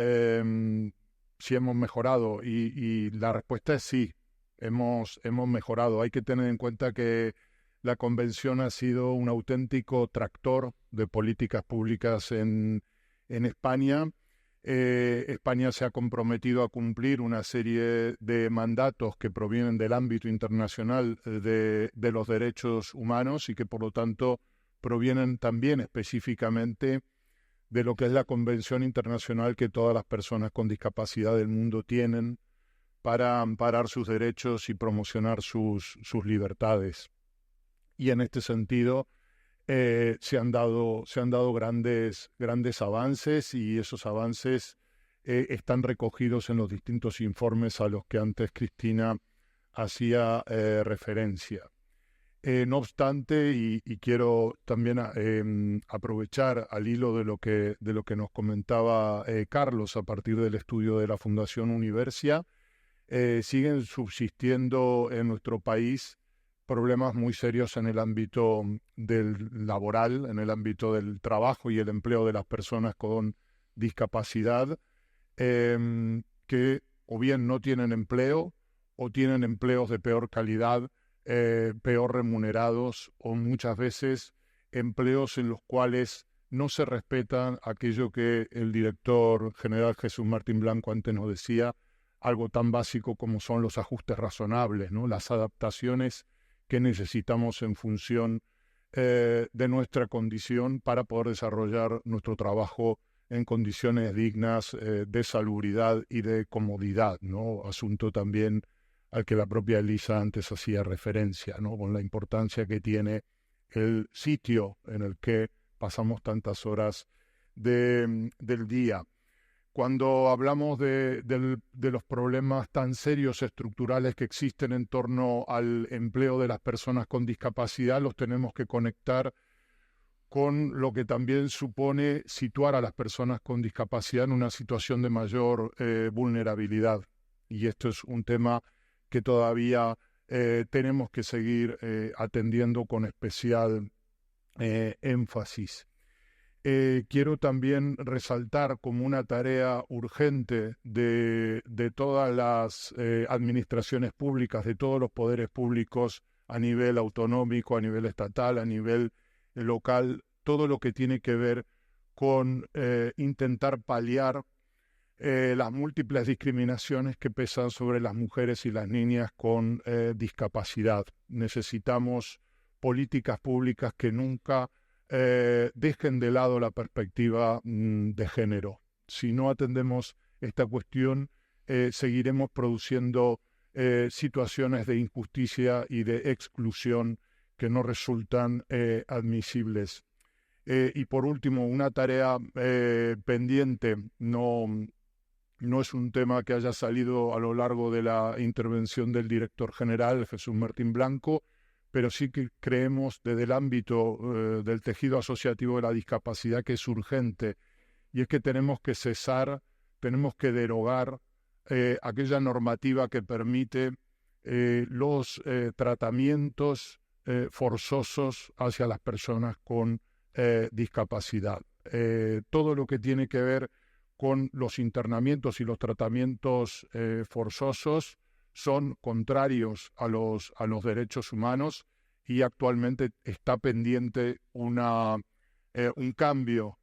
si hemos mejorado y la respuesta es sí, hemos mejorado. Hay que tener en cuenta que la Convención ha sido un auténtico tractor de políticas públicas en España. España se ha comprometido a cumplir una serie de mandatos que provienen del ámbito internacional de los derechos humanos y que por lo tanto provienen también específicamente de lo que es la Convención Internacional que todas las personas con discapacidad del mundo tienen para amparar sus derechos y promocionar sus libertades. Y en este sentido se han dado grandes avances y esos avances están recogidos en los distintos informes a los que antes Cristina hacía referencia. No obstante, y quiero también aprovechar al hilo de lo que nos comentaba Carlos a partir del estudio de la Fundación Universia, siguen subsistiendo en nuestro país problemas muy serios en el ámbito del laboral, en el ámbito del trabajo y el empleo de las personas con discapacidad, que o bien no tienen empleo o tienen empleos de peor calidad, peor remunerados o muchas veces empleos en los cuales no se respetan aquello que el director general Jesús Martín Blanco antes nos decía, algo tan básico como son los ajustes razonables, ¿no? Las adaptaciones que necesitamos en función de nuestra condición para poder desarrollar nuestro trabajo en condiciones dignas de salubridad y de comodidad, ¿no? Asunto también al que la propia Elisa antes hacía referencia, ¿no? Con la importancia que tiene el sitio en el que pasamos tantas horas del día. Cuando hablamos de los problemas tan serios estructurales que existen en torno al empleo de las personas con discapacidad, los tenemos que conectar con lo que también supone situar a las personas con discapacidad en una situación de mayor vulnerabilidad. Y esto es un tema que todavía tenemos que seguir atendiendo con especial énfasis. Quiero también resaltar como una tarea urgente de todas las administraciones públicas, de todos los poderes públicos a nivel autonómico, a nivel estatal, a nivel local, todo lo que tiene que ver con intentar paliar las múltiples discriminaciones que pesan sobre las mujeres y las niñas con discapacidad. Necesitamos políticas públicas que nunca dejen de lado la perspectiva de género. Si no atendemos esta cuestión, seguiremos produciendo situaciones de injusticia y de exclusión que no resultan admisibles. Y por último, una tarea pendiente, no es un tema que haya salido a lo largo de la intervención del director general, Jesús Martín Blanco, pero sí que creemos desde el ámbito del tejido asociativo de la discapacidad que es urgente, y es que tenemos que cesar, tenemos que derogar aquella normativa que permite los tratamientos forzosos hacia las personas con discapacidad. Todo lo que tiene que ver con los internamientos y los tratamientos forzosos son contrarios a los derechos humanos, y actualmente está pendiente un cambio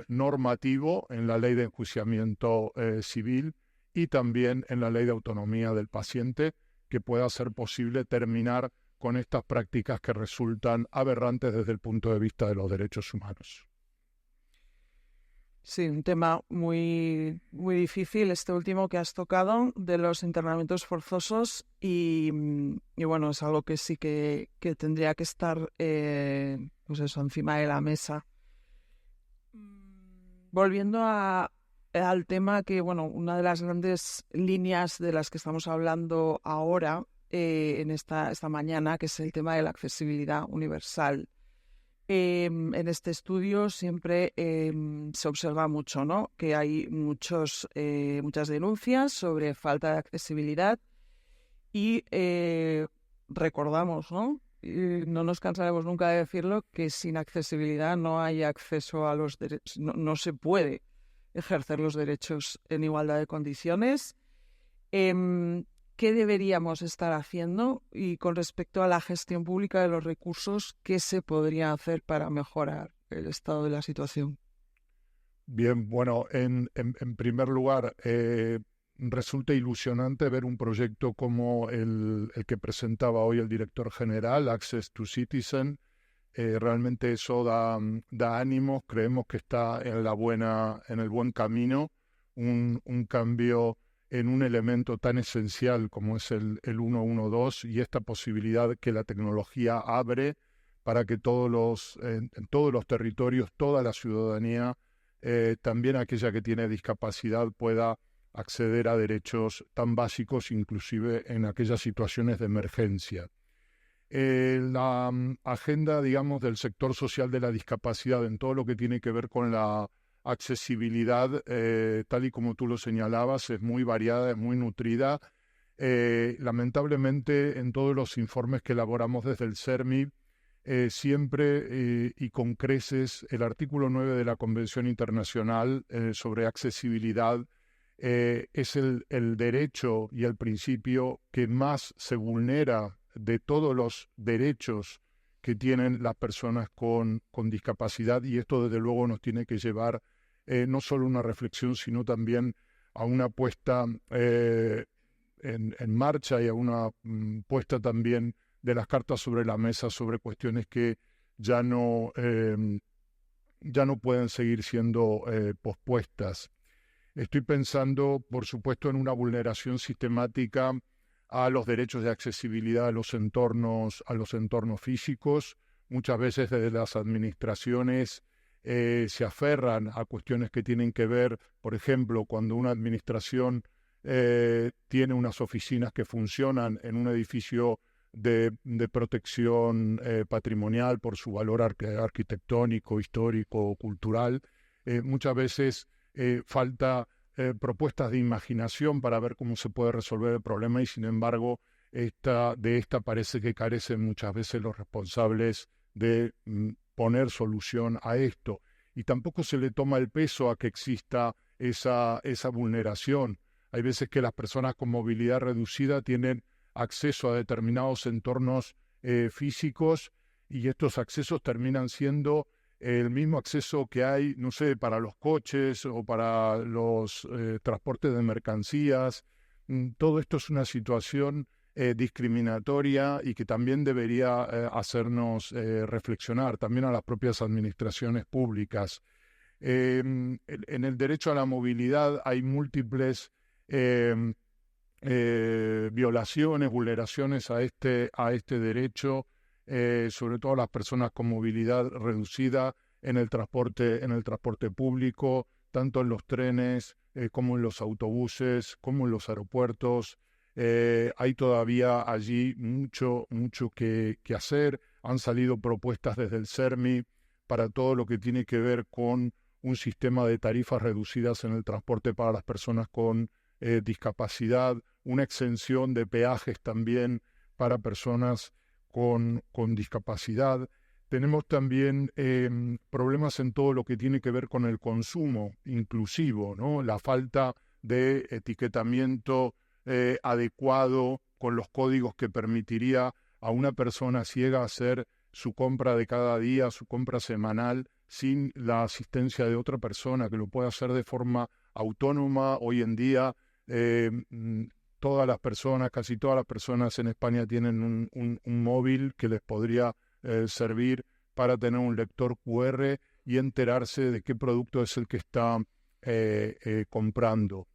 normativo en la ley de enjuiciamiento civil y también en la ley de autonomía del paciente, que pueda hacer posible terminar con estas prácticas que resultan aberrantes desde el punto de vista de los derechos humanos. Sí, un tema muy, muy difícil este último que has tocado, de los internamientos forzosos, y bueno, es algo que sí que tendría que estar pues eso, encima de la mesa. Volviendo al tema que, bueno, una de las grandes líneas de las que estamos hablando ahora en esta mañana, que es el tema de la accesibilidad universal. En este estudio siempre se observa mucho, ¿no? Que hay muchas denuncias sobre falta de accesibilidad, y recordamos, ¿no? No nos cansaremos nunca de decirlo, que sin accesibilidad no hay acceso a los derechos, no se puede ejercer los derechos en igualdad de condiciones. ¿Qué deberíamos estar haciendo? Y con respecto a la gestión pública de los recursos, ¿qué se podría hacer para mejorar el estado de la situación? Bien, bueno, en primer lugar, resulta ilusionante ver un proyecto como el que presentaba hoy el director general, Access to Citizen. Realmente eso da ánimos, creemos que está en el buen camino, un cambio en un elemento tan esencial como es el 112, y esta posibilidad que la tecnología abre para que en todos los territorios, toda la ciudadanía, también aquella que tiene discapacidad, pueda acceder a derechos tan básicos, inclusive en aquellas situaciones de emergencia. La agenda, digamos, del sector social de la discapacidad en todo lo que tiene que ver con la accesibilidad, tal y como tú lo señalabas, es muy variada, es muy nutrida. Lamentablemente, en todos los informes que elaboramos desde el CERMI, siempre y con creces, el artículo 9 de la Convención Internacional sobre Accesibilidad es el derecho y el principio que más se vulnera de todos los derechos que tienen las personas con discapacidad, y esto desde luego nos tiene que llevar no solo a una reflexión, sino también a una puesta en marcha y a una puesta también de las cartas sobre la mesa sobre cuestiones que ya no pueden seguir siendo pospuestas. Estoy pensando, por supuesto, en una vulneración sistemática a los derechos de accesibilidad a los entornos físicos. Muchas veces desde las administraciones se aferran a cuestiones que tienen que ver, por ejemplo, cuando una administración tiene unas oficinas que funcionan en un edificio de protección patrimonial por su valor arquitectónico, histórico, cultural. Muchas veces falta propuestas de imaginación para ver cómo se puede resolver el problema, y sin embargo de esta parece que carecen muchas veces los responsables de poner solución a esto. Y tampoco se le toma el peso a que exista esa vulneración. Hay veces que las personas con movilidad reducida tienen acceso a determinados entornos físicos, y estos accesos terminan siendo el mismo acceso que hay, no sé, para los coches o para los transportes de mercancías. Todo esto es una situación discriminatoria y que también debería hacernos reflexionar, también a las propias administraciones públicas. En el derecho a la movilidad hay múltiples violaciones, vulneraciones a este derecho, sobre todo a las personas con movilidad reducida en el transporte público, tanto en los trenes como en los autobuses, como en los aeropuertos. Hay todavía allí mucho que hacer. Han salido propuestas desde el CERMI para todo lo que tiene que ver con un sistema de tarifas reducidas en el transporte para las personas con discapacidad, una exención de peajes también para personas con discapacidad. Tenemos también problemas en todo lo que tiene que ver con el consumo inclusivo, ¿no? La falta de etiquetamiento adecuado con los códigos que permitiría a una persona ciega hacer su compra de cada día, su compra semanal, sin la asistencia de otra persona que lo pueda hacer de forma autónoma. Hoy en día casi todas las personas en España tienen un móvil que les podría servir para tener un lector QR y enterarse de qué producto es el que está comprando.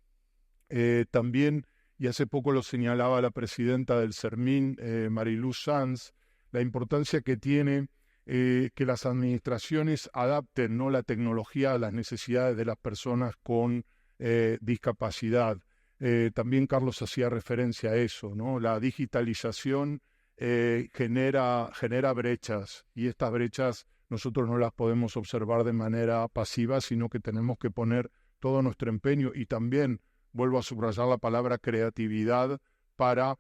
También, y hace poco lo señalaba la presidenta del CERMIN, Mariluz Sanz, la importancia que tiene que las administraciones adapten, ¿no?, la tecnología a las necesidades de las personas con discapacidad. También Carlos hacía referencia a eso, ¿no? La digitalización genera brechas, y estas brechas nosotros no las podemos observar de manera pasiva, sino que tenemos que poner todo nuestro empeño, y también vuelvo a subrayar la palabra creatividad para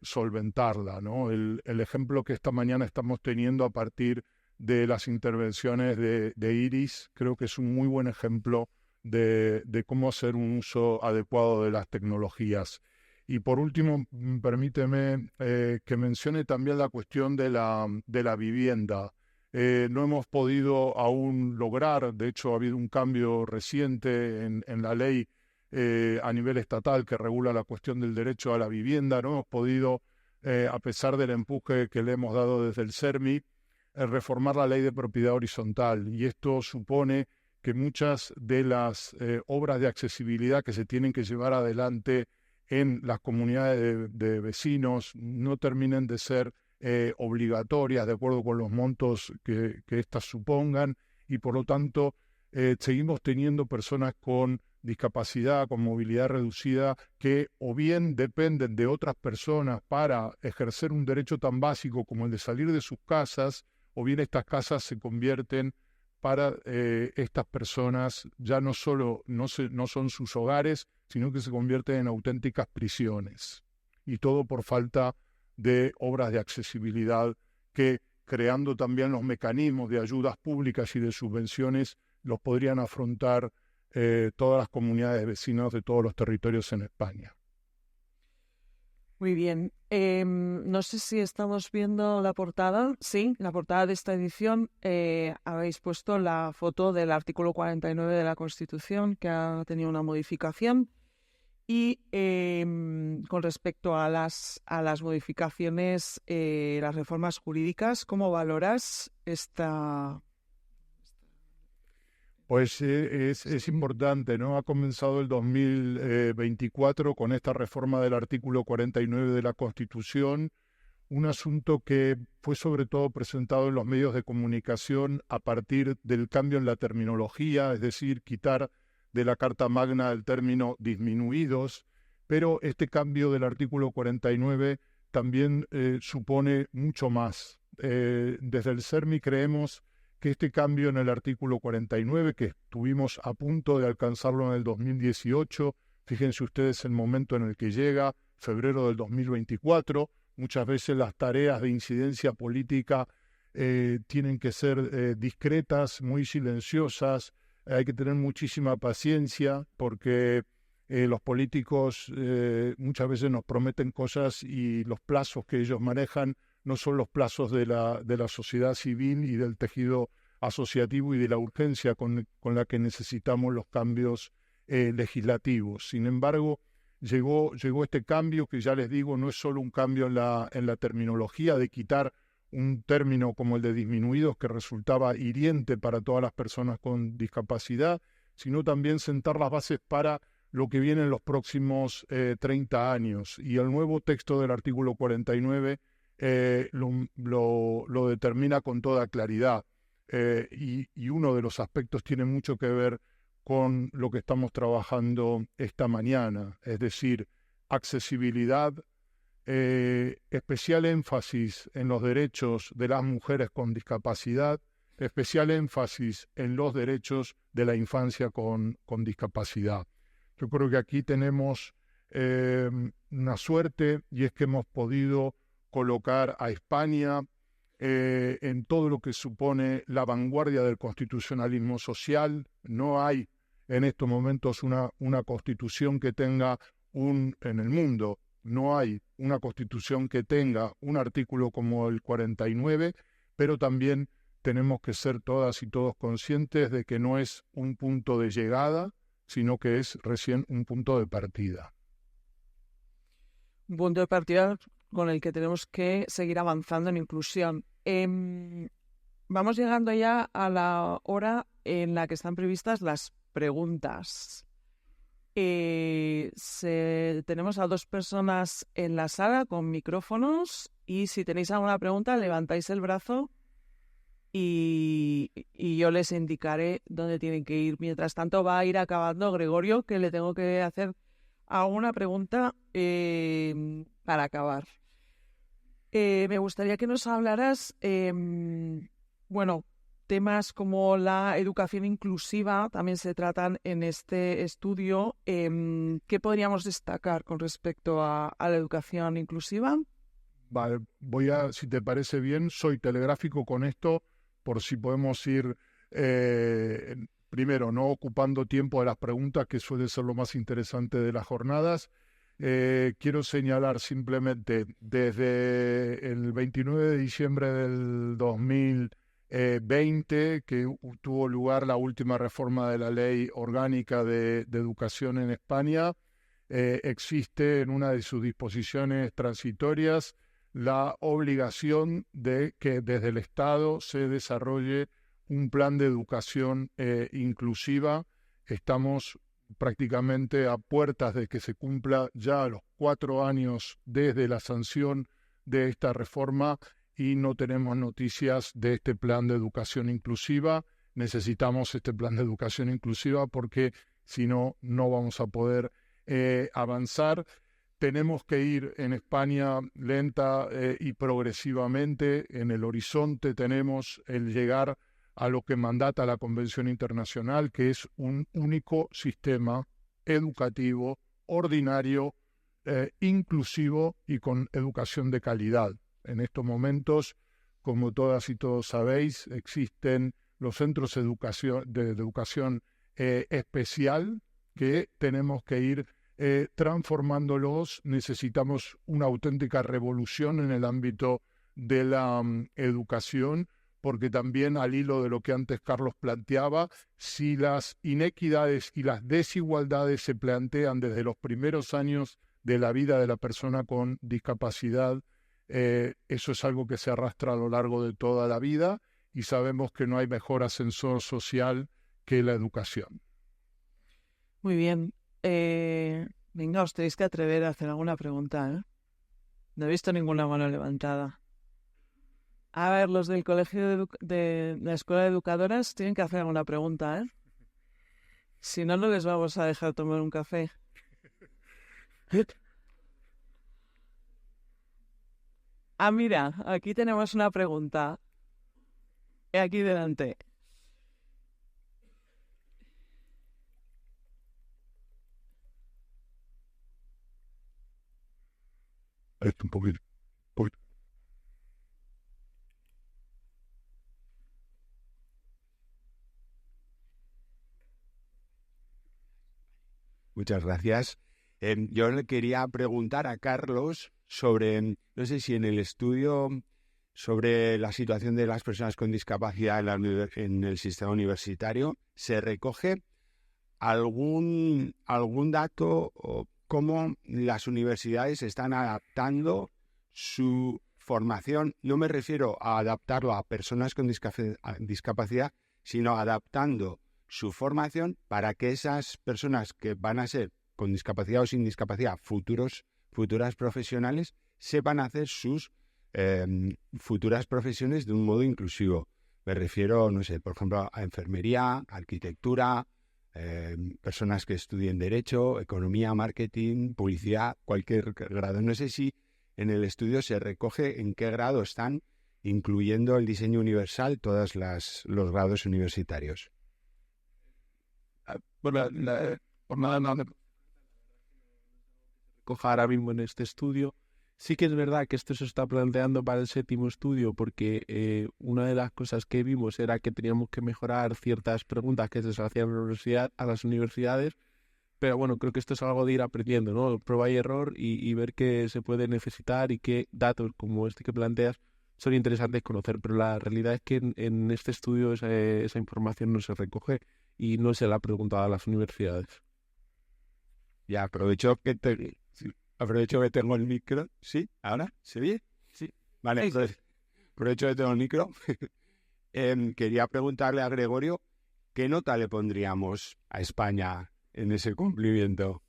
solventarla, ¿no? El ejemplo que esta mañana estamos teniendo a partir de las intervenciones de Iris, creo que es un muy buen ejemplo de cómo hacer un uso adecuado de las tecnologías. Y por último, permíteme que mencione también la cuestión de la vivienda. No hemos podido aún lograr, de hecho ha habido un cambio reciente en la ley a nivel estatal que regula la cuestión del derecho a la vivienda. No hemos podido, a pesar del empuje que le hemos dado desde el CERMI, reformar la ley de propiedad horizontal, y esto supone que muchas de las obras de accesibilidad que se tienen que llevar adelante en las comunidades de vecinos no terminen de ser obligatorias de acuerdo con los montos que éstas supongan, y por lo tanto seguimos teniendo personas con discapacidad, con movilidad reducida, que o bien dependen de otras personas para ejercer un derecho tan básico como el de salir de sus casas, o bien estas casas se convierten para estas personas, ya no son sus hogares, sino que se convierten en auténticas prisiones. Y todo por falta de obras de accesibilidad que, creando también los mecanismos de ayudas públicas y de subvenciones, los podrían afrontar todas las comunidades de vecinos de todos los territorios en España. Muy bien. No sé si estamos viendo la portada. Sí, la portada de esta edición. Habéis puesto la foto del artículo 49 de la Constitución, que ha tenido una modificación. Y con respecto a las modificaciones, las reformas jurídicas, ¿cómo valoras esta? Pues es importante, ¿no? Ha comenzado el 2024 con esta reforma del artículo 49 de la Constitución, un asunto que fue sobre todo presentado en los medios de comunicación a partir del cambio en la terminología, es decir, quitar de la Carta Magna el término disminuidos, pero este cambio del artículo 49 también supone mucho más. Desde el CERMI creemos que este cambio en el artículo 49, que estuvimos a punto de alcanzarlo en el 2018, fíjense ustedes el momento en el que llega, febrero del 2024, muchas veces las tareas de incidencia política tienen que ser discretas, muy silenciosas. Hay que tener muchísima paciencia porque los políticos muchas veces nos prometen cosas y los plazos que ellos manejan no son los plazos de la sociedad civil y del tejido asociativo y de la urgencia con la que necesitamos los cambios legislativos. Sin embargo, llegó este cambio que ya les digo, no es solo un cambio en la terminología de quitar un término como el de disminuidos que resultaba hiriente para todas las personas con discapacidad, sino también sentar las bases para lo que viene en los próximos 30 años. Y el nuevo texto del artículo 49 lo determina con toda claridad. Y uno de los aspectos tiene mucho que ver con lo que estamos trabajando esta mañana, es decir, accesibilidad, especial énfasis en los derechos de las mujeres con discapacidad, especial énfasis en los derechos de la infancia con discapacidad. Yo creo que aquí tenemos una suerte y es que hemos podido colocar a España en todo lo que supone la vanguardia del constitucionalismo social. No hay en estos momentos una constitución que tenga en el mundo, no hay una constitución que tenga un artículo como el 49, pero también tenemos que ser todas y todos conscientes de que no es un punto de llegada, sino que es recién un punto de partida. Un punto de partida con el que tenemos que seguir avanzando en inclusión. Vamos llegando ya a la hora en la que están previstas las preguntas. Tenemos a 2 personas en la sala con micrófonos y si tenéis alguna pregunta levantáis el brazo y yo les indicaré dónde tienen que ir. Mientras tanto va a ir acabando Gregorio, que le tengo que hacer alguna pregunta para acabar. Me gustaría que nos hablaras, temas como la educación inclusiva también se tratan en este estudio. ¿Qué podríamos destacar con respecto a la educación inclusiva? Vale, si te parece bien, soy telegráfico con esto, por si podemos ir primero, no ocupando tiempo de las preguntas, que suele ser lo más interesante de las jornadas. Quiero señalar simplemente, desde el 29 de diciembre del 2020, que tuvo lugar la última reforma de la Ley Orgánica de Educación en España, existe en una de sus disposiciones transitorias la obligación de que desde el Estado se desarrolle un plan de educación inclusiva. Estamos prácticamente a puertas de que se cumpla ya los 4 años desde la sanción de esta reforma y no tenemos noticias de este plan de educación inclusiva. Necesitamos este plan de educación inclusiva porque si no, no vamos a poder avanzar. Tenemos que ir en España lenta y progresivamente. En el horizonte tenemos el llegar a lo que mandata la Convención Internacional, que es un único sistema educativo, ordinario, inclusivo y con educación de calidad. En estos momentos, como todas y todos sabéis, existen los centros de educación especial que tenemos que ir transformándolos. Necesitamos una auténtica revolución en el ámbito de la educación, porque también, al hilo de lo que antes Carlos planteaba, si las inequidades y las desigualdades se plantean desde los primeros años de la vida de la persona con discapacidad, eso es algo que se arrastra a lo largo de toda la vida y sabemos que no hay mejor ascensor social que la educación. Muy bien. Venga, os tenéis que atrever a hacer alguna pregunta, ¿eh? No he visto ninguna mano levantada. A ver, los del colegio de la Escuela de Educadoras tienen que hacer alguna pregunta, ¿eh? Si no, no les vamos a dejar tomar un café. Ah, mira, aquí tenemos una pregunta. Aquí delante. Esto un poquito. Muchas gracias. Yo le quería preguntar a Carlos sobre, no sé si en el estudio sobre la situación de las personas con discapacidad en el sistema universitario se recoge algún dato o cómo las universidades están adaptando su formación. No me refiero a adaptarlo a personas con discapacidad, sino adaptando su formación para que esas personas que van a ser con discapacidad o sin discapacidad, futuras profesionales, sepan hacer sus futuras profesiones de un modo inclusivo. Me refiero, no sé, por ejemplo, a enfermería, arquitectura, personas que estudien derecho, economía, marketing, publicidad, cualquier grado. No sé si en el estudio se recoge en qué grado están incluyendo el diseño universal todos los grados universitarios. Bueno, por nada no coja ahora mismo en este estudio. Sí que es verdad que esto se está planteando para el 7º estudio porque una de las cosas que vimos era que teníamos que mejorar ciertas preguntas que se hacían a las universidades, pero bueno, creo que esto es algo de ir aprendiendo, ¿no? Prueba y error y ver qué se puede necesitar y qué datos como este que planteas son interesantes conocer, pero la realidad es que en este estudio esa información no se recoge y no se la ha preguntado a las universidades. Ya, aprovecho que tengo el micro. ¿Sí? ¿Ahora? ¿Se oye? Sí. Vale, entonces, aprovecho que tengo el micro. Quería preguntarle a Gregorio, ¿qué nota le pondríamos a España en ese cumplimiento?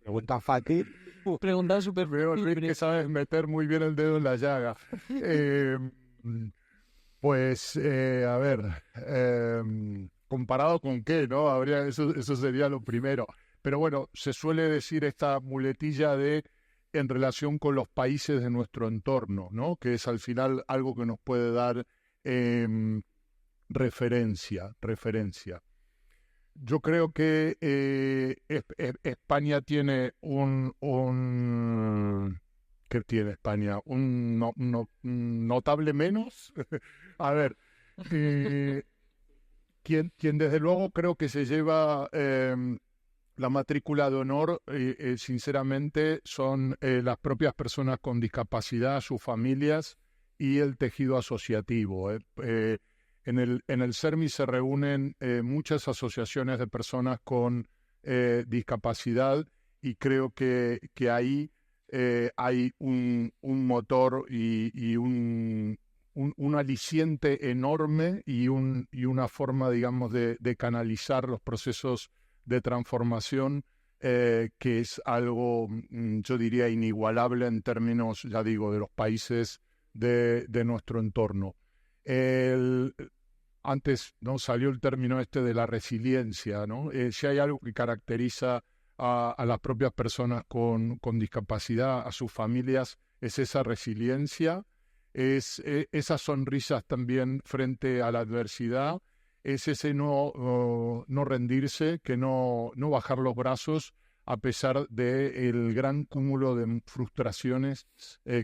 Pregunta fácil. Pregunta súper Veo, Luis, que sabes meter muy bien el dedo en la llaga. Pues, a ver, ¿comparado con qué, no? Eso sería lo primero. Pero bueno, se suele decir esta muletilla en relación con los países de nuestro entorno, ¿no? Que es al final algo que nos puede dar referencia. Yo creo que España tiene ¿qué tiene España? Un notable menos. A ver, quien desde luego creo que se lleva la matrícula de honor, sinceramente, son las propias personas con discapacidad, sus familias y el tejido asociativo. En el CERMI se reúnen muchas asociaciones de personas con discapacidad y creo que ahí hay un motor y un aliciente enorme y una forma, digamos, de canalizar los procesos de transformación que es algo, yo diría, inigualable en términos, ya digo, de los países de nuestro entorno. Antes no salió el término de la resiliencia, ¿no? Si hay algo que caracteriza a las propias personas con discapacidad, a sus familias, es esa resiliencia, es esas sonrisas también frente a la adversidad, es ese no rendirse, que no bajar los brazos a pesar del gran cúmulo de frustraciones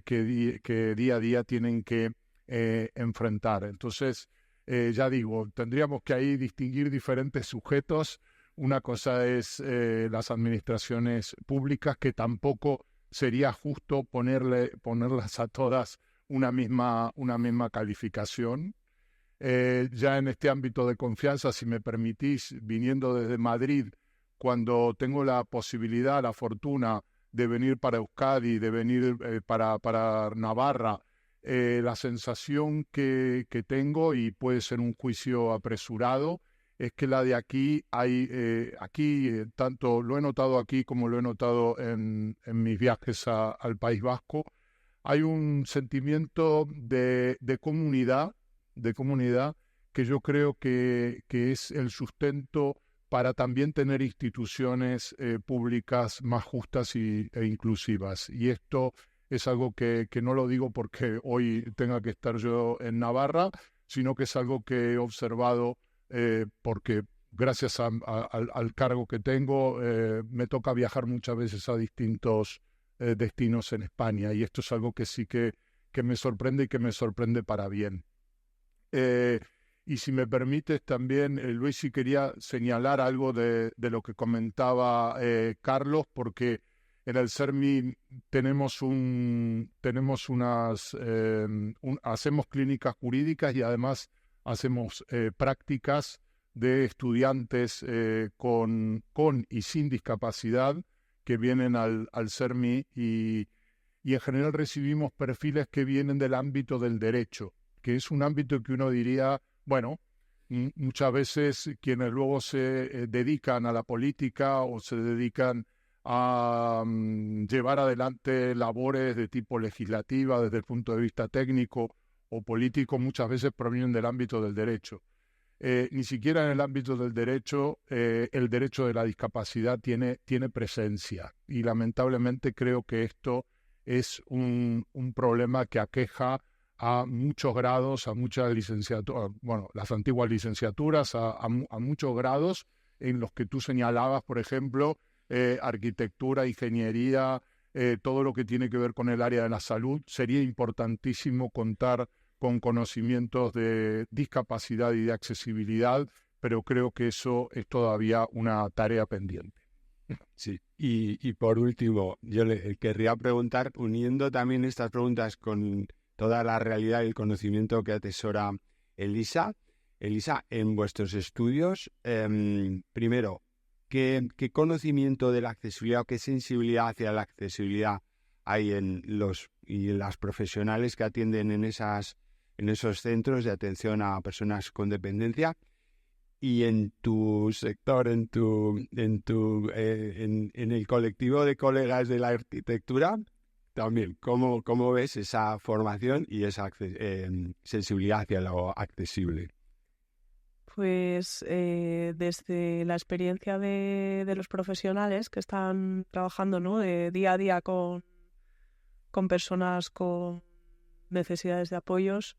que día a día tienen que enfrentar. Entonces, ya digo, tendríamos que ahí distinguir diferentes sujetos. Una cosa es las administraciones públicas, que tampoco sería justo ponerlas a todas una misma calificación. Ya en este ámbito de confianza, si me permitís, viniendo desde Madrid, cuando tengo la posibilidad, la fortuna de venir para Euskadi, de venir para Navarra, la sensación que tengo, y puede ser un juicio apresurado, es que la de aquí tanto lo he notado aquí como lo he notado en mis viajes al País Vasco, hay un sentimiento de comunidad, que yo creo que es el sustento para también tener instituciones públicas más justas e inclusivas. Y esto es algo que no lo digo porque hoy tenga que estar yo en Navarra, sino que es algo que he observado porque gracias al cargo que tengo me toca viajar muchas veces a distintos destinos en España, y esto es algo que sí que me sorprende, y que me sorprende para bien. Y si me permites también, Luis, si quería señalar algo de lo que comentaba Carlos, porque en el CERMI hacemos clínicas jurídicas y además hacemos prácticas de estudiantes con y sin discapacidad que vienen al CERMI y en general recibimos perfiles que vienen del ámbito del derecho, que es un ámbito que uno diría, bueno, muchas veces quienes luego se dedican a la política o se dedican a llevar adelante labores de tipo legislativa desde el punto de vista técnico o político, muchas veces provienen del ámbito del derecho. Ni siquiera en el ámbito del derecho, el derecho de la discapacidad tiene presencia. Y lamentablemente creo que esto es un problema que aqueja a muchos grados, a muchas licenciaturas, bueno, las antiguas licenciaturas, a muchos grados en los que tú señalabas, por ejemplo, arquitectura, ingeniería, todo lo que tiene que ver con el área de la salud. Sería importantísimo contar con conocimientos de discapacidad y de accesibilidad, pero creo que eso es todavía una tarea pendiente. Sí, y por último, yo le querría preguntar, uniendo también estas preguntas con toda la realidad y el conocimiento que atesora Elisa. Elisa, en vuestros estudios, primero, ¿qué conocimiento de la accesibilidad o qué sensibilidad hacia la accesibilidad hay en las profesionales que atienden en esos centros de atención a personas con dependencia? Y en tu sector, en el colectivo de colegas de la arquitectura, también, ¿cómo ves esa formación y esa sensibilidad hacia lo accesible? Pues desde la experiencia de los profesionales que están trabajando, ¿no?, de día a día con personas con necesidades de apoyos,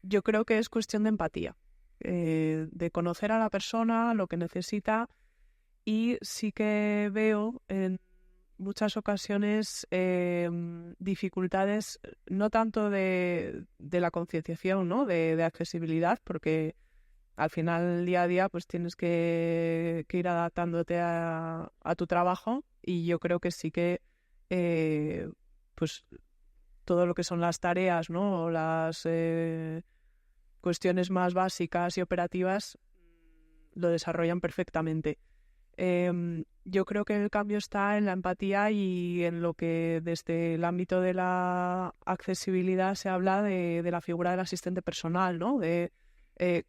yo creo que es cuestión de empatía, de conocer a la persona, lo que necesita, y sí que veo en muchas ocasiones dificultades, no tanto de la concienciación, ¿no?, de accesibilidad, porque al final día a día pues tienes que ir adaptándote a tu trabajo, y yo creo que sí que pues todo lo que son las tareas, ¿no?, o las cuestiones más básicas y operativas lo desarrollan perfectamente. Yo creo que el cambio está en la empatía y en lo que desde el ámbito de la accesibilidad se habla de la figura del asistente personal, ¿no?, de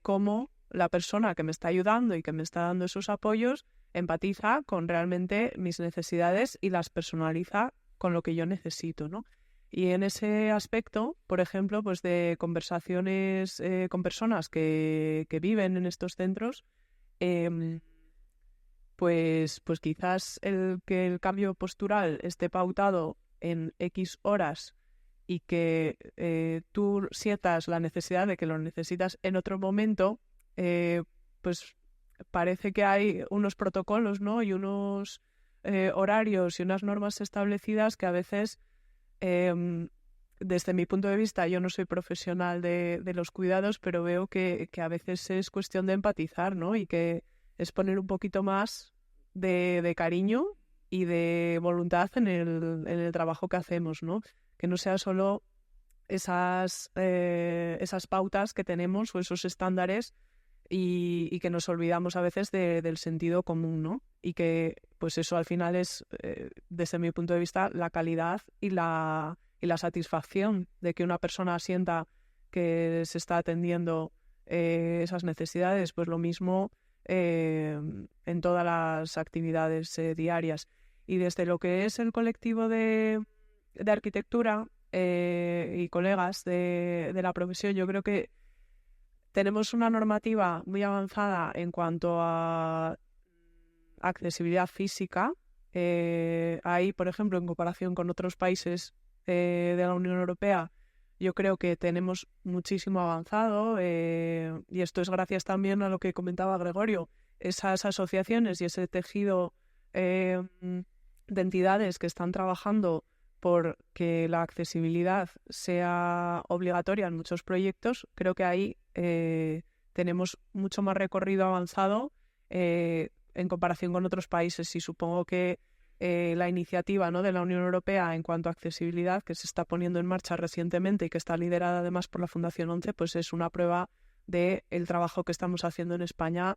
cómo la persona que me está ayudando y que me está dando esos apoyos empatiza con realmente mis necesidades y las personaliza con lo que yo necesito, ¿no? Y en ese aspecto, por ejemplo, pues de conversaciones con personas que viven en estos centros, pues quizás que el cambio postural esté pautado en X horas y que tú sientas la necesidad de que lo necesitas en otro momento, pues parece que hay unos protocolos, ¿no?, y unos horarios y unas normas establecidas que a veces, desde mi punto de vista, yo no soy profesional de los cuidados, pero veo que a veces es cuestión de empatizar, ¿no?, y que es poner un poquito más de cariño y de voluntad en el trabajo que hacemos, ¿no? Que no sea solo esas pautas que tenemos o esos estándares y que nos olvidamos a veces del sentido común, ¿no? Y que pues eso al final es, desde mi punto de vista, la calidad y la satisfacción de que una persona sienta que se está atendiendo esas necesidades, pues lo mismo en todas las actividades diarias. Y desde lo que es el colectivo de arquitectura y colegas de la profesión, yo creo que tenemos una normativa muy avanzada en cuanto a accesibilidad física. Ahí, por ejemplo, en comparación con otros países de la Unión Europea, yo creo que tenemos muchísimo avanzado, y esto es gracias también a lo que comentaba Gregorio, esas asociaciones y ese tejido de entidades que están trabajando por que la accesibilidad sea obligatoria en muchos proyectos, creo que ahí tenemos mucho más recorrido avanzado en comparación con otros países, y supongo que la iniciativa, ¿no?, de la Unión Europea en cuanto a accesibilidad, que se está poniendo en marcha recientemente y que está liderada además por la Fundación ONCE, pues es una prueba del trabajo que estamos haciendo en España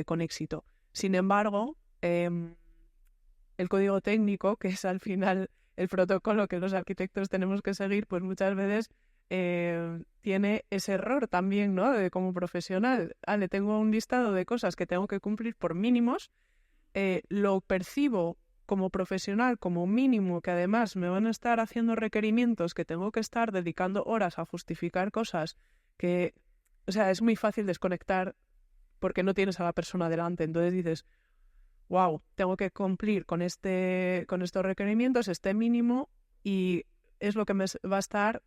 con éxito. Sin embargo, el código técnico, que es al final el protocolo que los arquitectos tenemos que seguir, pues muchas veces tiene ese error también, ¿no?, de como profesional. Le tengo un listado de cosas que tengo que cumplir por mínimos, lo percibo como profesional como mínimo, que además me van a estar haciendo requerimientos, que tengo que estar dedicando horas a justificar cosas que, o sea, es muy fácil desconectar porque no tienes a la persona delante. Entonces dices, wow, tengo que cumplir con estos requerimientos, este mínimo, y es lo que me va a estar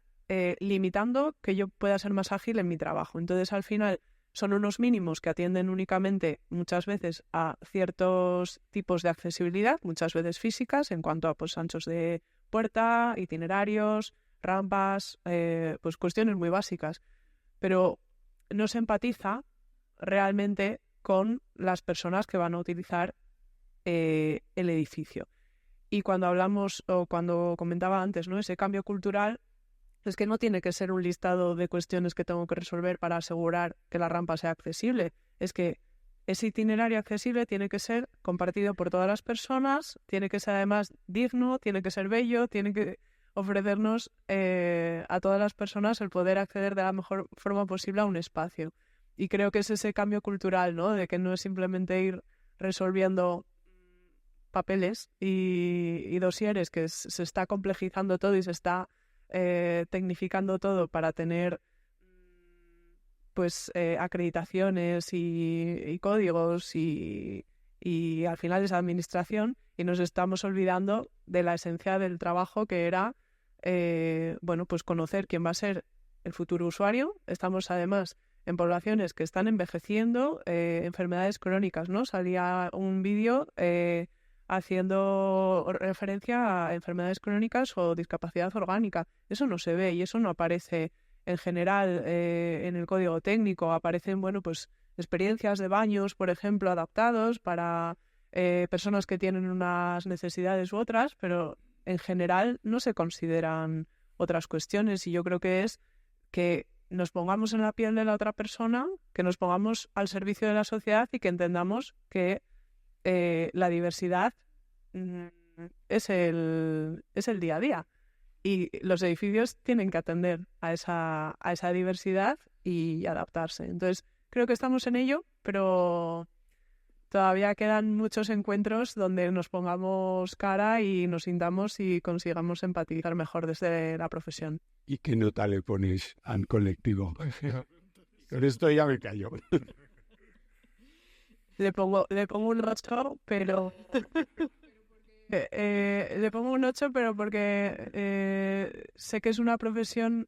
limitando que yo pueda ser más ágil en mi trabajo. Entonces, al final, son unos mínimos que atienden únicamente muchas veces a ciertos tipos de accesibilidad, muchas veces físicas, en cuanto a pues anchos de puerta, itinerarios, rampas, pues cuestiones muy básicas. Pero no se empatiza realmente con las personas que van a utilizar el edificio. Y cuando hablamos, o cuando comentaba antes, ¿no?, ese cambio cultural, es que no tiene que ser un listado de cuestiones que tengo que resolver para asegurar que la rampa sea accesible. Es que ese itinerario accesible tiene que ser compartido por todas las personas, tiene que ser además digno, tiene que ser bello, tiene que ofrecernos a todas las personas el poder acceder de la mejor forma posible a un espacio. Y creo que es ese cambio cultural, ¿no?, de que no es simplemente ir resolviendo papeles y dosieres, que se está complejizando todo y se está tecnificando todo para tener pues acreditaciones y códigos y al final es administración, y nos estamos olvidando de la esencia del trabajo, que era bueno, pues conocer quién va a ser el futuro usuario. Estamos además en poblaciones que están envejeciendo, enfermedades crónicas, ¿no? Salía un vídeo haciendo referencia a enfermedades crónicas o discapacidad orgánica. Eso no se ve y eso no aparece en general en el código técnico. Aparecen, bueno, pues experiencias de baños, por ejemplo, adaptados para personas que tienen unas necesidades u otras, pero en general no se consideran otras cuestiones, y yo creo que es que nos pongamos en la piel de la otra persona, que nos pongamos al servicio de la sociedad y que entendamos que la diversidad es el día a día, y los edificios tienen que atender a esa diversidad y adaptarse. Entonces, creo que estamos en ello, pero todavía quedan muchos encuentros donde nos pongamos cara y nos sintamos y consigamos empatizar mejor desde la profesión. ¿Y qué nota le pones al colectivo? Con esto ya me callo. Le pongo un 8, pero le pongo un 8, pero porque sé que es una profesión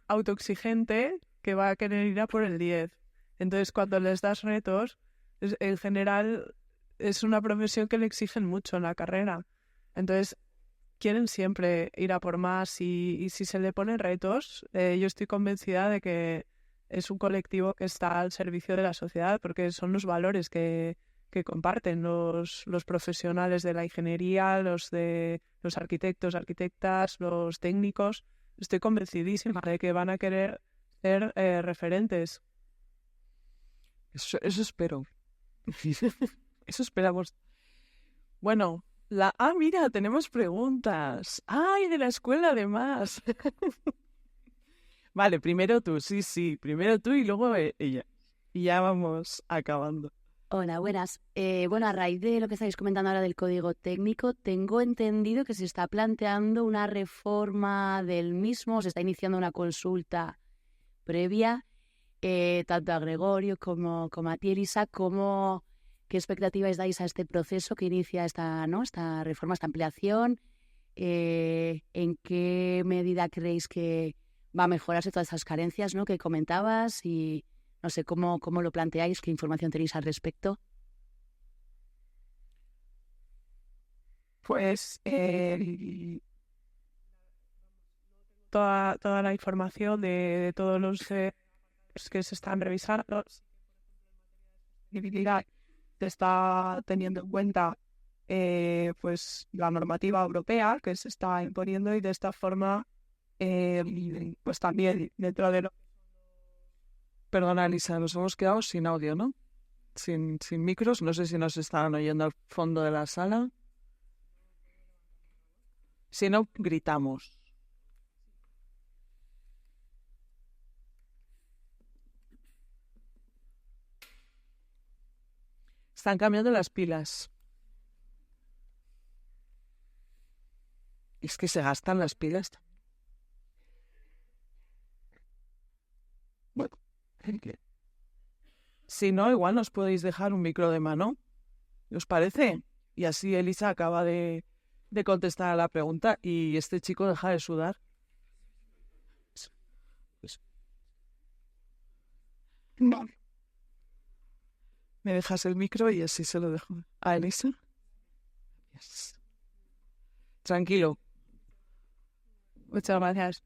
autoexigente que va a querer ir a por el 10. Entonces, cuando les das retos, en general es una profesión que le exigen mucho en la carrera. Entonces, quieren siempre ir a por más, y si se le ponen retos, yo estoy convencida de que es un colectivo que está al servicio de la sociedad, porque son los valores que comparten los profesionales de la ingeniería, los arquitectos, arquitectas, los técnicos. Estoy convencidísima de que van a querer ser referentes. Eso espero. Eso esperamos. Bueno, mira, tenemos preguntas. ¡Ay, de la escuela además! Vale, primero tú, sí. Primero tú y luego ella. Y ya vamos acabando. Hola, buenas. Bueno, a raíz de lo que estáis comentando ahora del código técnico, tengo entendido que se está planteando una reforma del mismo, se está iniciando una consulta previa, tanto a Gregorio como a ti, Elisa, ¿qué expectativas dais a este proceso que inicia esta reforma, esta ampliación? ¿En qué medida creéis que va a mejorarse todas esas carencias, ¿no?, que comentabas? Y no sé, ¿cómo lo planteáis? ¿Qué información tenéis al respecto? Pues toda la información de todos los que se están revisando. Se está teniendo en cuenta pues la normativa europea que se está imponiendo, y de esta forma pues también dentro de lo... Perdona, Elisa, nos hemos quedado sin audio, ¿no? Sin micros. No sé si nos están oyendo al fondo de la sala. Si no, gritamos. Están cambiando las pilas. Es que se gastan las pilas. Bueno, si no, igual nos podéis dejar un micro de mano. ¿Os parece? Y así Elisa acaba de contestar a la pregunta y este chico deja de sudar. No. ¿Me dejas el micro y así se lo dejo a Elisa? Yes. Tranquilo. Muchas gracias.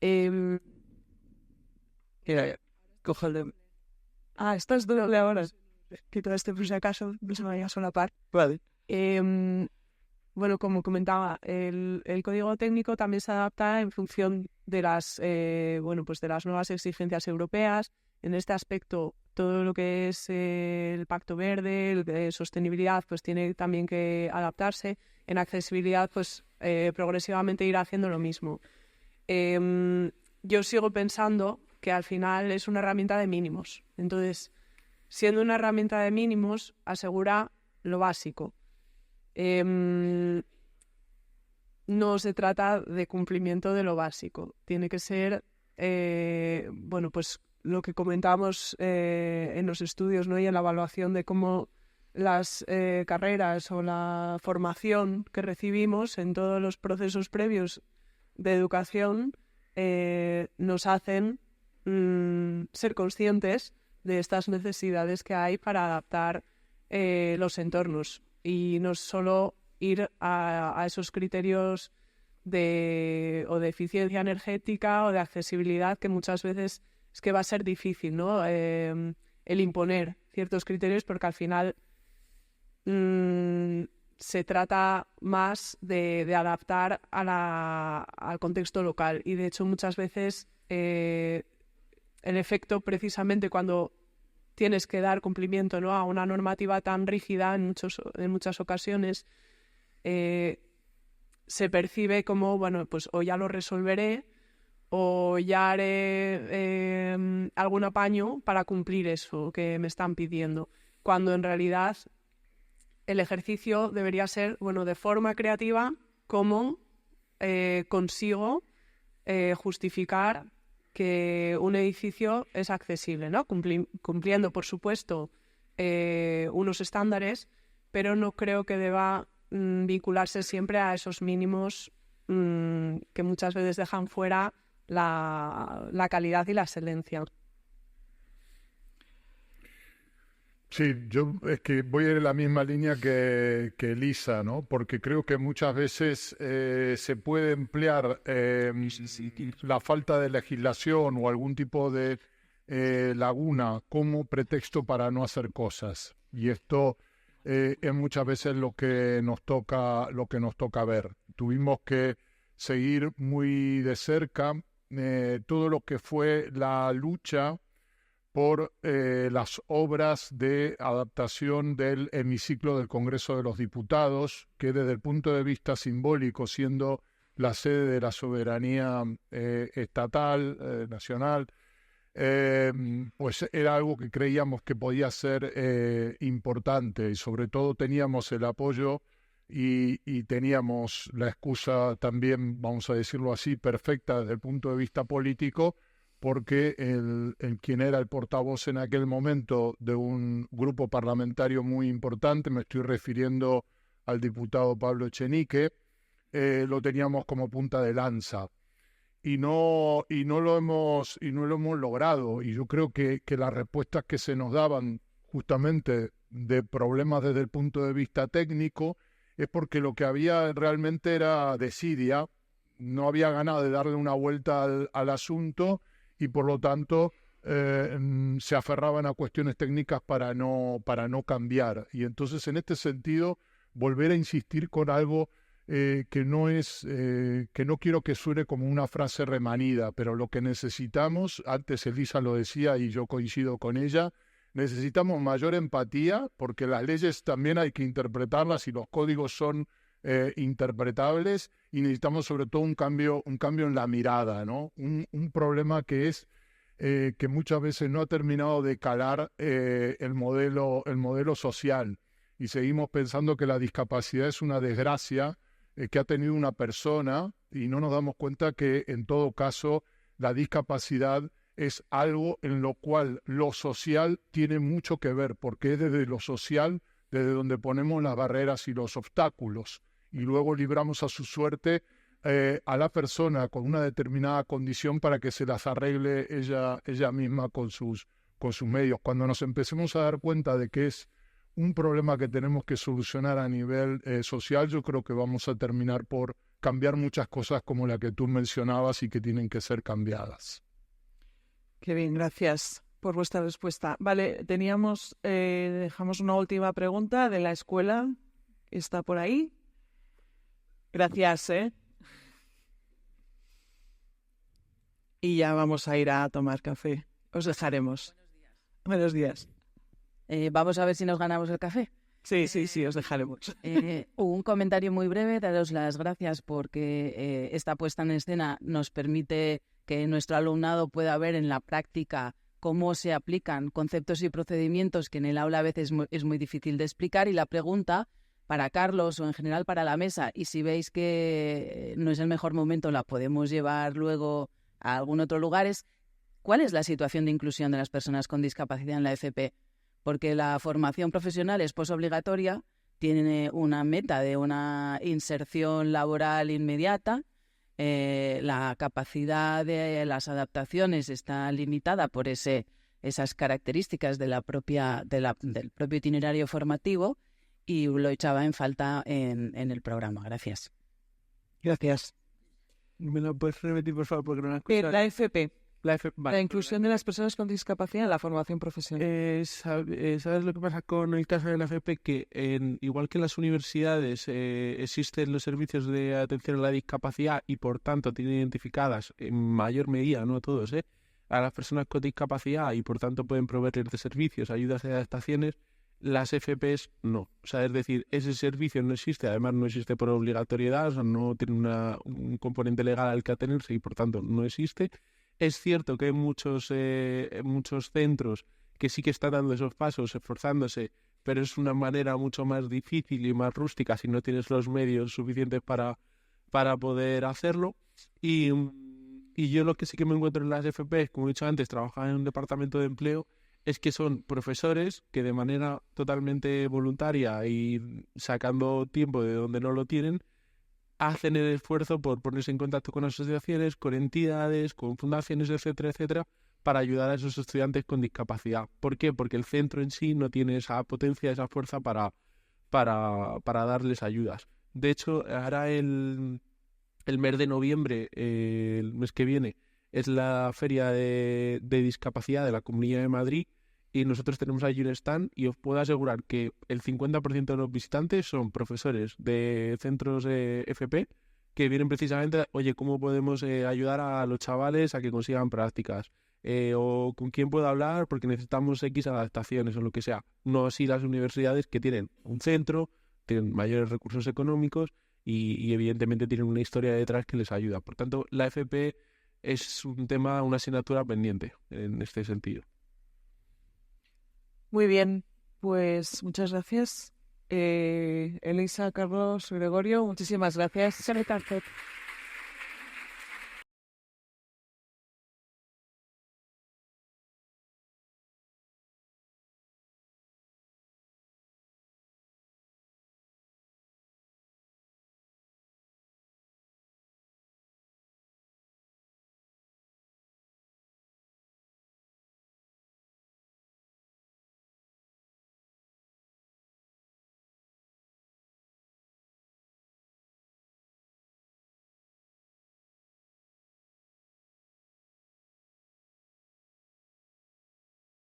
Mira, cojo el de... esta es doble ahora. Quito este por si acaso, no se me vaya a solapar. Vale. Bueno, como comentaba, el código técnico también se adapta en función de las pues de las nuevas exigencias europeas. En este aspecto, todo lo que es el Pacto Verde, el de sostenibilidad, pues tiene también que adaptarse. En accesibilidad, pues progresivamente irá haciendo lo mismo. Yo sigo pensando que al final es una herramienta de mínimos. Entonces, siendo una herramienta de mínimos, asegura lo básico. No se trata de cumplimiento de lo básico. Tiene que ser, pues lo que comentábamos en los estudios, ¿no? Y en la evaluación de cómo las carreras o la formación que recibimos en todos los procesos previos de educación nos hacen ser conscientes de estas necesidades que hay para adaptar los entornos, y no solo ir a esos criterios de eficiencia energética o de accesibilidad, que muchas veces es que va a ser difícil, ¿no? El imponer ciertos criterios, porque al final se trata más de adaptar al contexto local, y de hecho muchas veces el efecto, precisamente cuando tienes que dar cumplimiento, ¿no?, a una normativa tan rígida en muchas ocasiones, se percibe como, bueno, pues o ya lo resolveré o ya haré algún apaño para cumplir eso que me están pidiendo, cuando en realidad el ejercicio debería ser, bueno, de forma creativa, cómo consigo justificar que un edificio es accesible, ¿no? Cumpliendo, por supuesto, unos estándares, pero no creo que deba vincularse siempre a esos mínimos que muchas veces dejan fuera la calidad y la excelencia. Sí, yo es que voy a ir en la misma línea que Elisa, ¿no? Porque creo que muchas veces se puede emplear la falta de legislación o algún tipo de laguna como pretexto para no hacer cosas. Y esto es muchas veces lo que nos toca ver. Tuvimos que seguir muy de cerca todo lo que fue la lucha por las obras de adaptación del hemiciclo del Congreso de los Diputados, que desde el punto de vista simbólico, siendo la sede de la soberanía estatal, nacional, pues era algo que creíamos que podía ser importante, y sobre todo teníamos el apoyo y teníamos la excusa también, vamos a decirlo así, perfecta desde el punto de vista político, porque el quien era el portavoz en aquel momento de un grupo parlamentario muy importante, me estoy refiriendo al diputado Pablo Echenique, lo teníamos como punta de lanza. Y no lo hemos logrado. Y yo creo que las respuestas que se nos daban justamente de problemas desde el punto de vista técnico es porque lo que había realmente era desidia no había ganas de darle una vuelta al asunto y por lo tanto se aferraban a cuestiones técnicas para no cambiar. Y entonces, en este sentido, volver a insistir con algo que no quiero que suene como una frase remanida, pero lo que necesitamos, antes Elisa lo decía y yo coincido con ella, necesitamos mayor empatía, porque las leyes también hay que interpretarlas y los códigos son interpretables, y necesitamos sobre todo un cambio en la mirada, ¿no? Un problema que es que muchas veces no ha terminado de calar el modelo social, y seguimos pensando que la discapacidad es una desgracia que ha tenido una persona, y no nos damos cuenta que en todo caso la discapacidad es algo en lo cual lo social tiene mucho que ver, porque es desde lo social desde donde ponemos las barreras y los obstáculos, y luego libramos a su suerte a la persona con una determinada condición para que se las arregle ella misma con sus medios. Cuando nos empecemos a dar cuenta de que es un problema que tenemos que solucionar a nivel social, yo creo que vamos a terminar por cambiar muchas cosas como la que tú mencionabas y que tienen que ser cambiadas. Qué bien, gracias por vuestra respuesta. Vale, dejamos una última pregunta de la escuela. ¿Está por ahí? Gracias, Y ya vamos a ir a tomar café. Os dejaremos. Buenos días. Vamos a ver si nos ganamos el café. Sí, os dejaremos. Un comentario muy breve, daros las gracias porque esta puesta en escena nos permite que nuestro alumnado pueda ver en la práctica cómo se aplican conceptos y procedimientos que en el aula a veces es muy difícil de explicar. Y la pregunta para Carlos o en general para la mesa, y si veis que no es el mejor momento, la podemos llevar luego a algún otro lugar, es ¿cuál es la situación de inclusión de las personas con discapacidad en la FP? Porque la formación profesional es posobligatoria, tiene una meta de una inserción laboral inmediata, la capacidad de las adaptaciones está limitada por esas características de del propio itinerario formativo, y lo echaba en falta en el programa. Gracias. Gracias. ¿Me lo puedes repetir, por favor? Porque no la escucho. La FP. Vale. La inclusión de las personas con discapacidad en la formación profesional. ¿Sabes lo que pasa con el caso de la FP? Que igual que en las universidades existen los servicios de atención a la discapacidad y por tanto tienen identificadas en mayor medida, no todos, a las personas con discapacidad y por tanto pueden proveerles de servicios, ayudas y adaptaciones, las FPs no. O sea, es decir, ese servicio no existe, además no existe por obligatoriedad, o sea, no tiene un componente legal al que atenerse y por tanto no existe. Es cierto que hay muchos centros que sí que están dando esos pasos, esforzándose, pero es una manera mucho más difícil y más rústica si no tienes los medios suficientes para poder hacerlo. Y yo lo que sí que me encuentro en las FP, como he dicho antes, trabajaba en un departamento de empleo, es que son profesores que de manera totalmente voluntaria y sacando tiempo de donde no lo tienen, hacen el esfuerzo por ponerse en contacto con asociaciones, con entidades, con fundaciones, etcétera, etcétera, para ayudar a esos estudiantes con discapacidad. ¿Por qué? Porque el centro en sí no tiene esa potencia, esa fuerza para darles ayudas. De hecho, ahora el mes de noviembre, el mes que viene, es la feria de discapacidad de la Comunidad de Madrid, y nosotros tenemos allí un stand y os puedo asegurar que el 50% de los visitantes son profesores de centros FP que vienen precisamente, oye, ¿cómo podemos ayudar a los chavales a que consigan prácticas? O ¿con quién puedo hablar? Porque necesitamos X adaptaciones o lo que sea. No así las universidades, que tienen un centro, tienen mayores recursos económicos y evidentemente tienen una historia detrás que les ayuda. Por tanto, la FP es un tema, una asignatura pendiente en este sentido. Muy bien, pues muchas gracias. Elisa, Carlos, Gregorio, muchísimas gracias.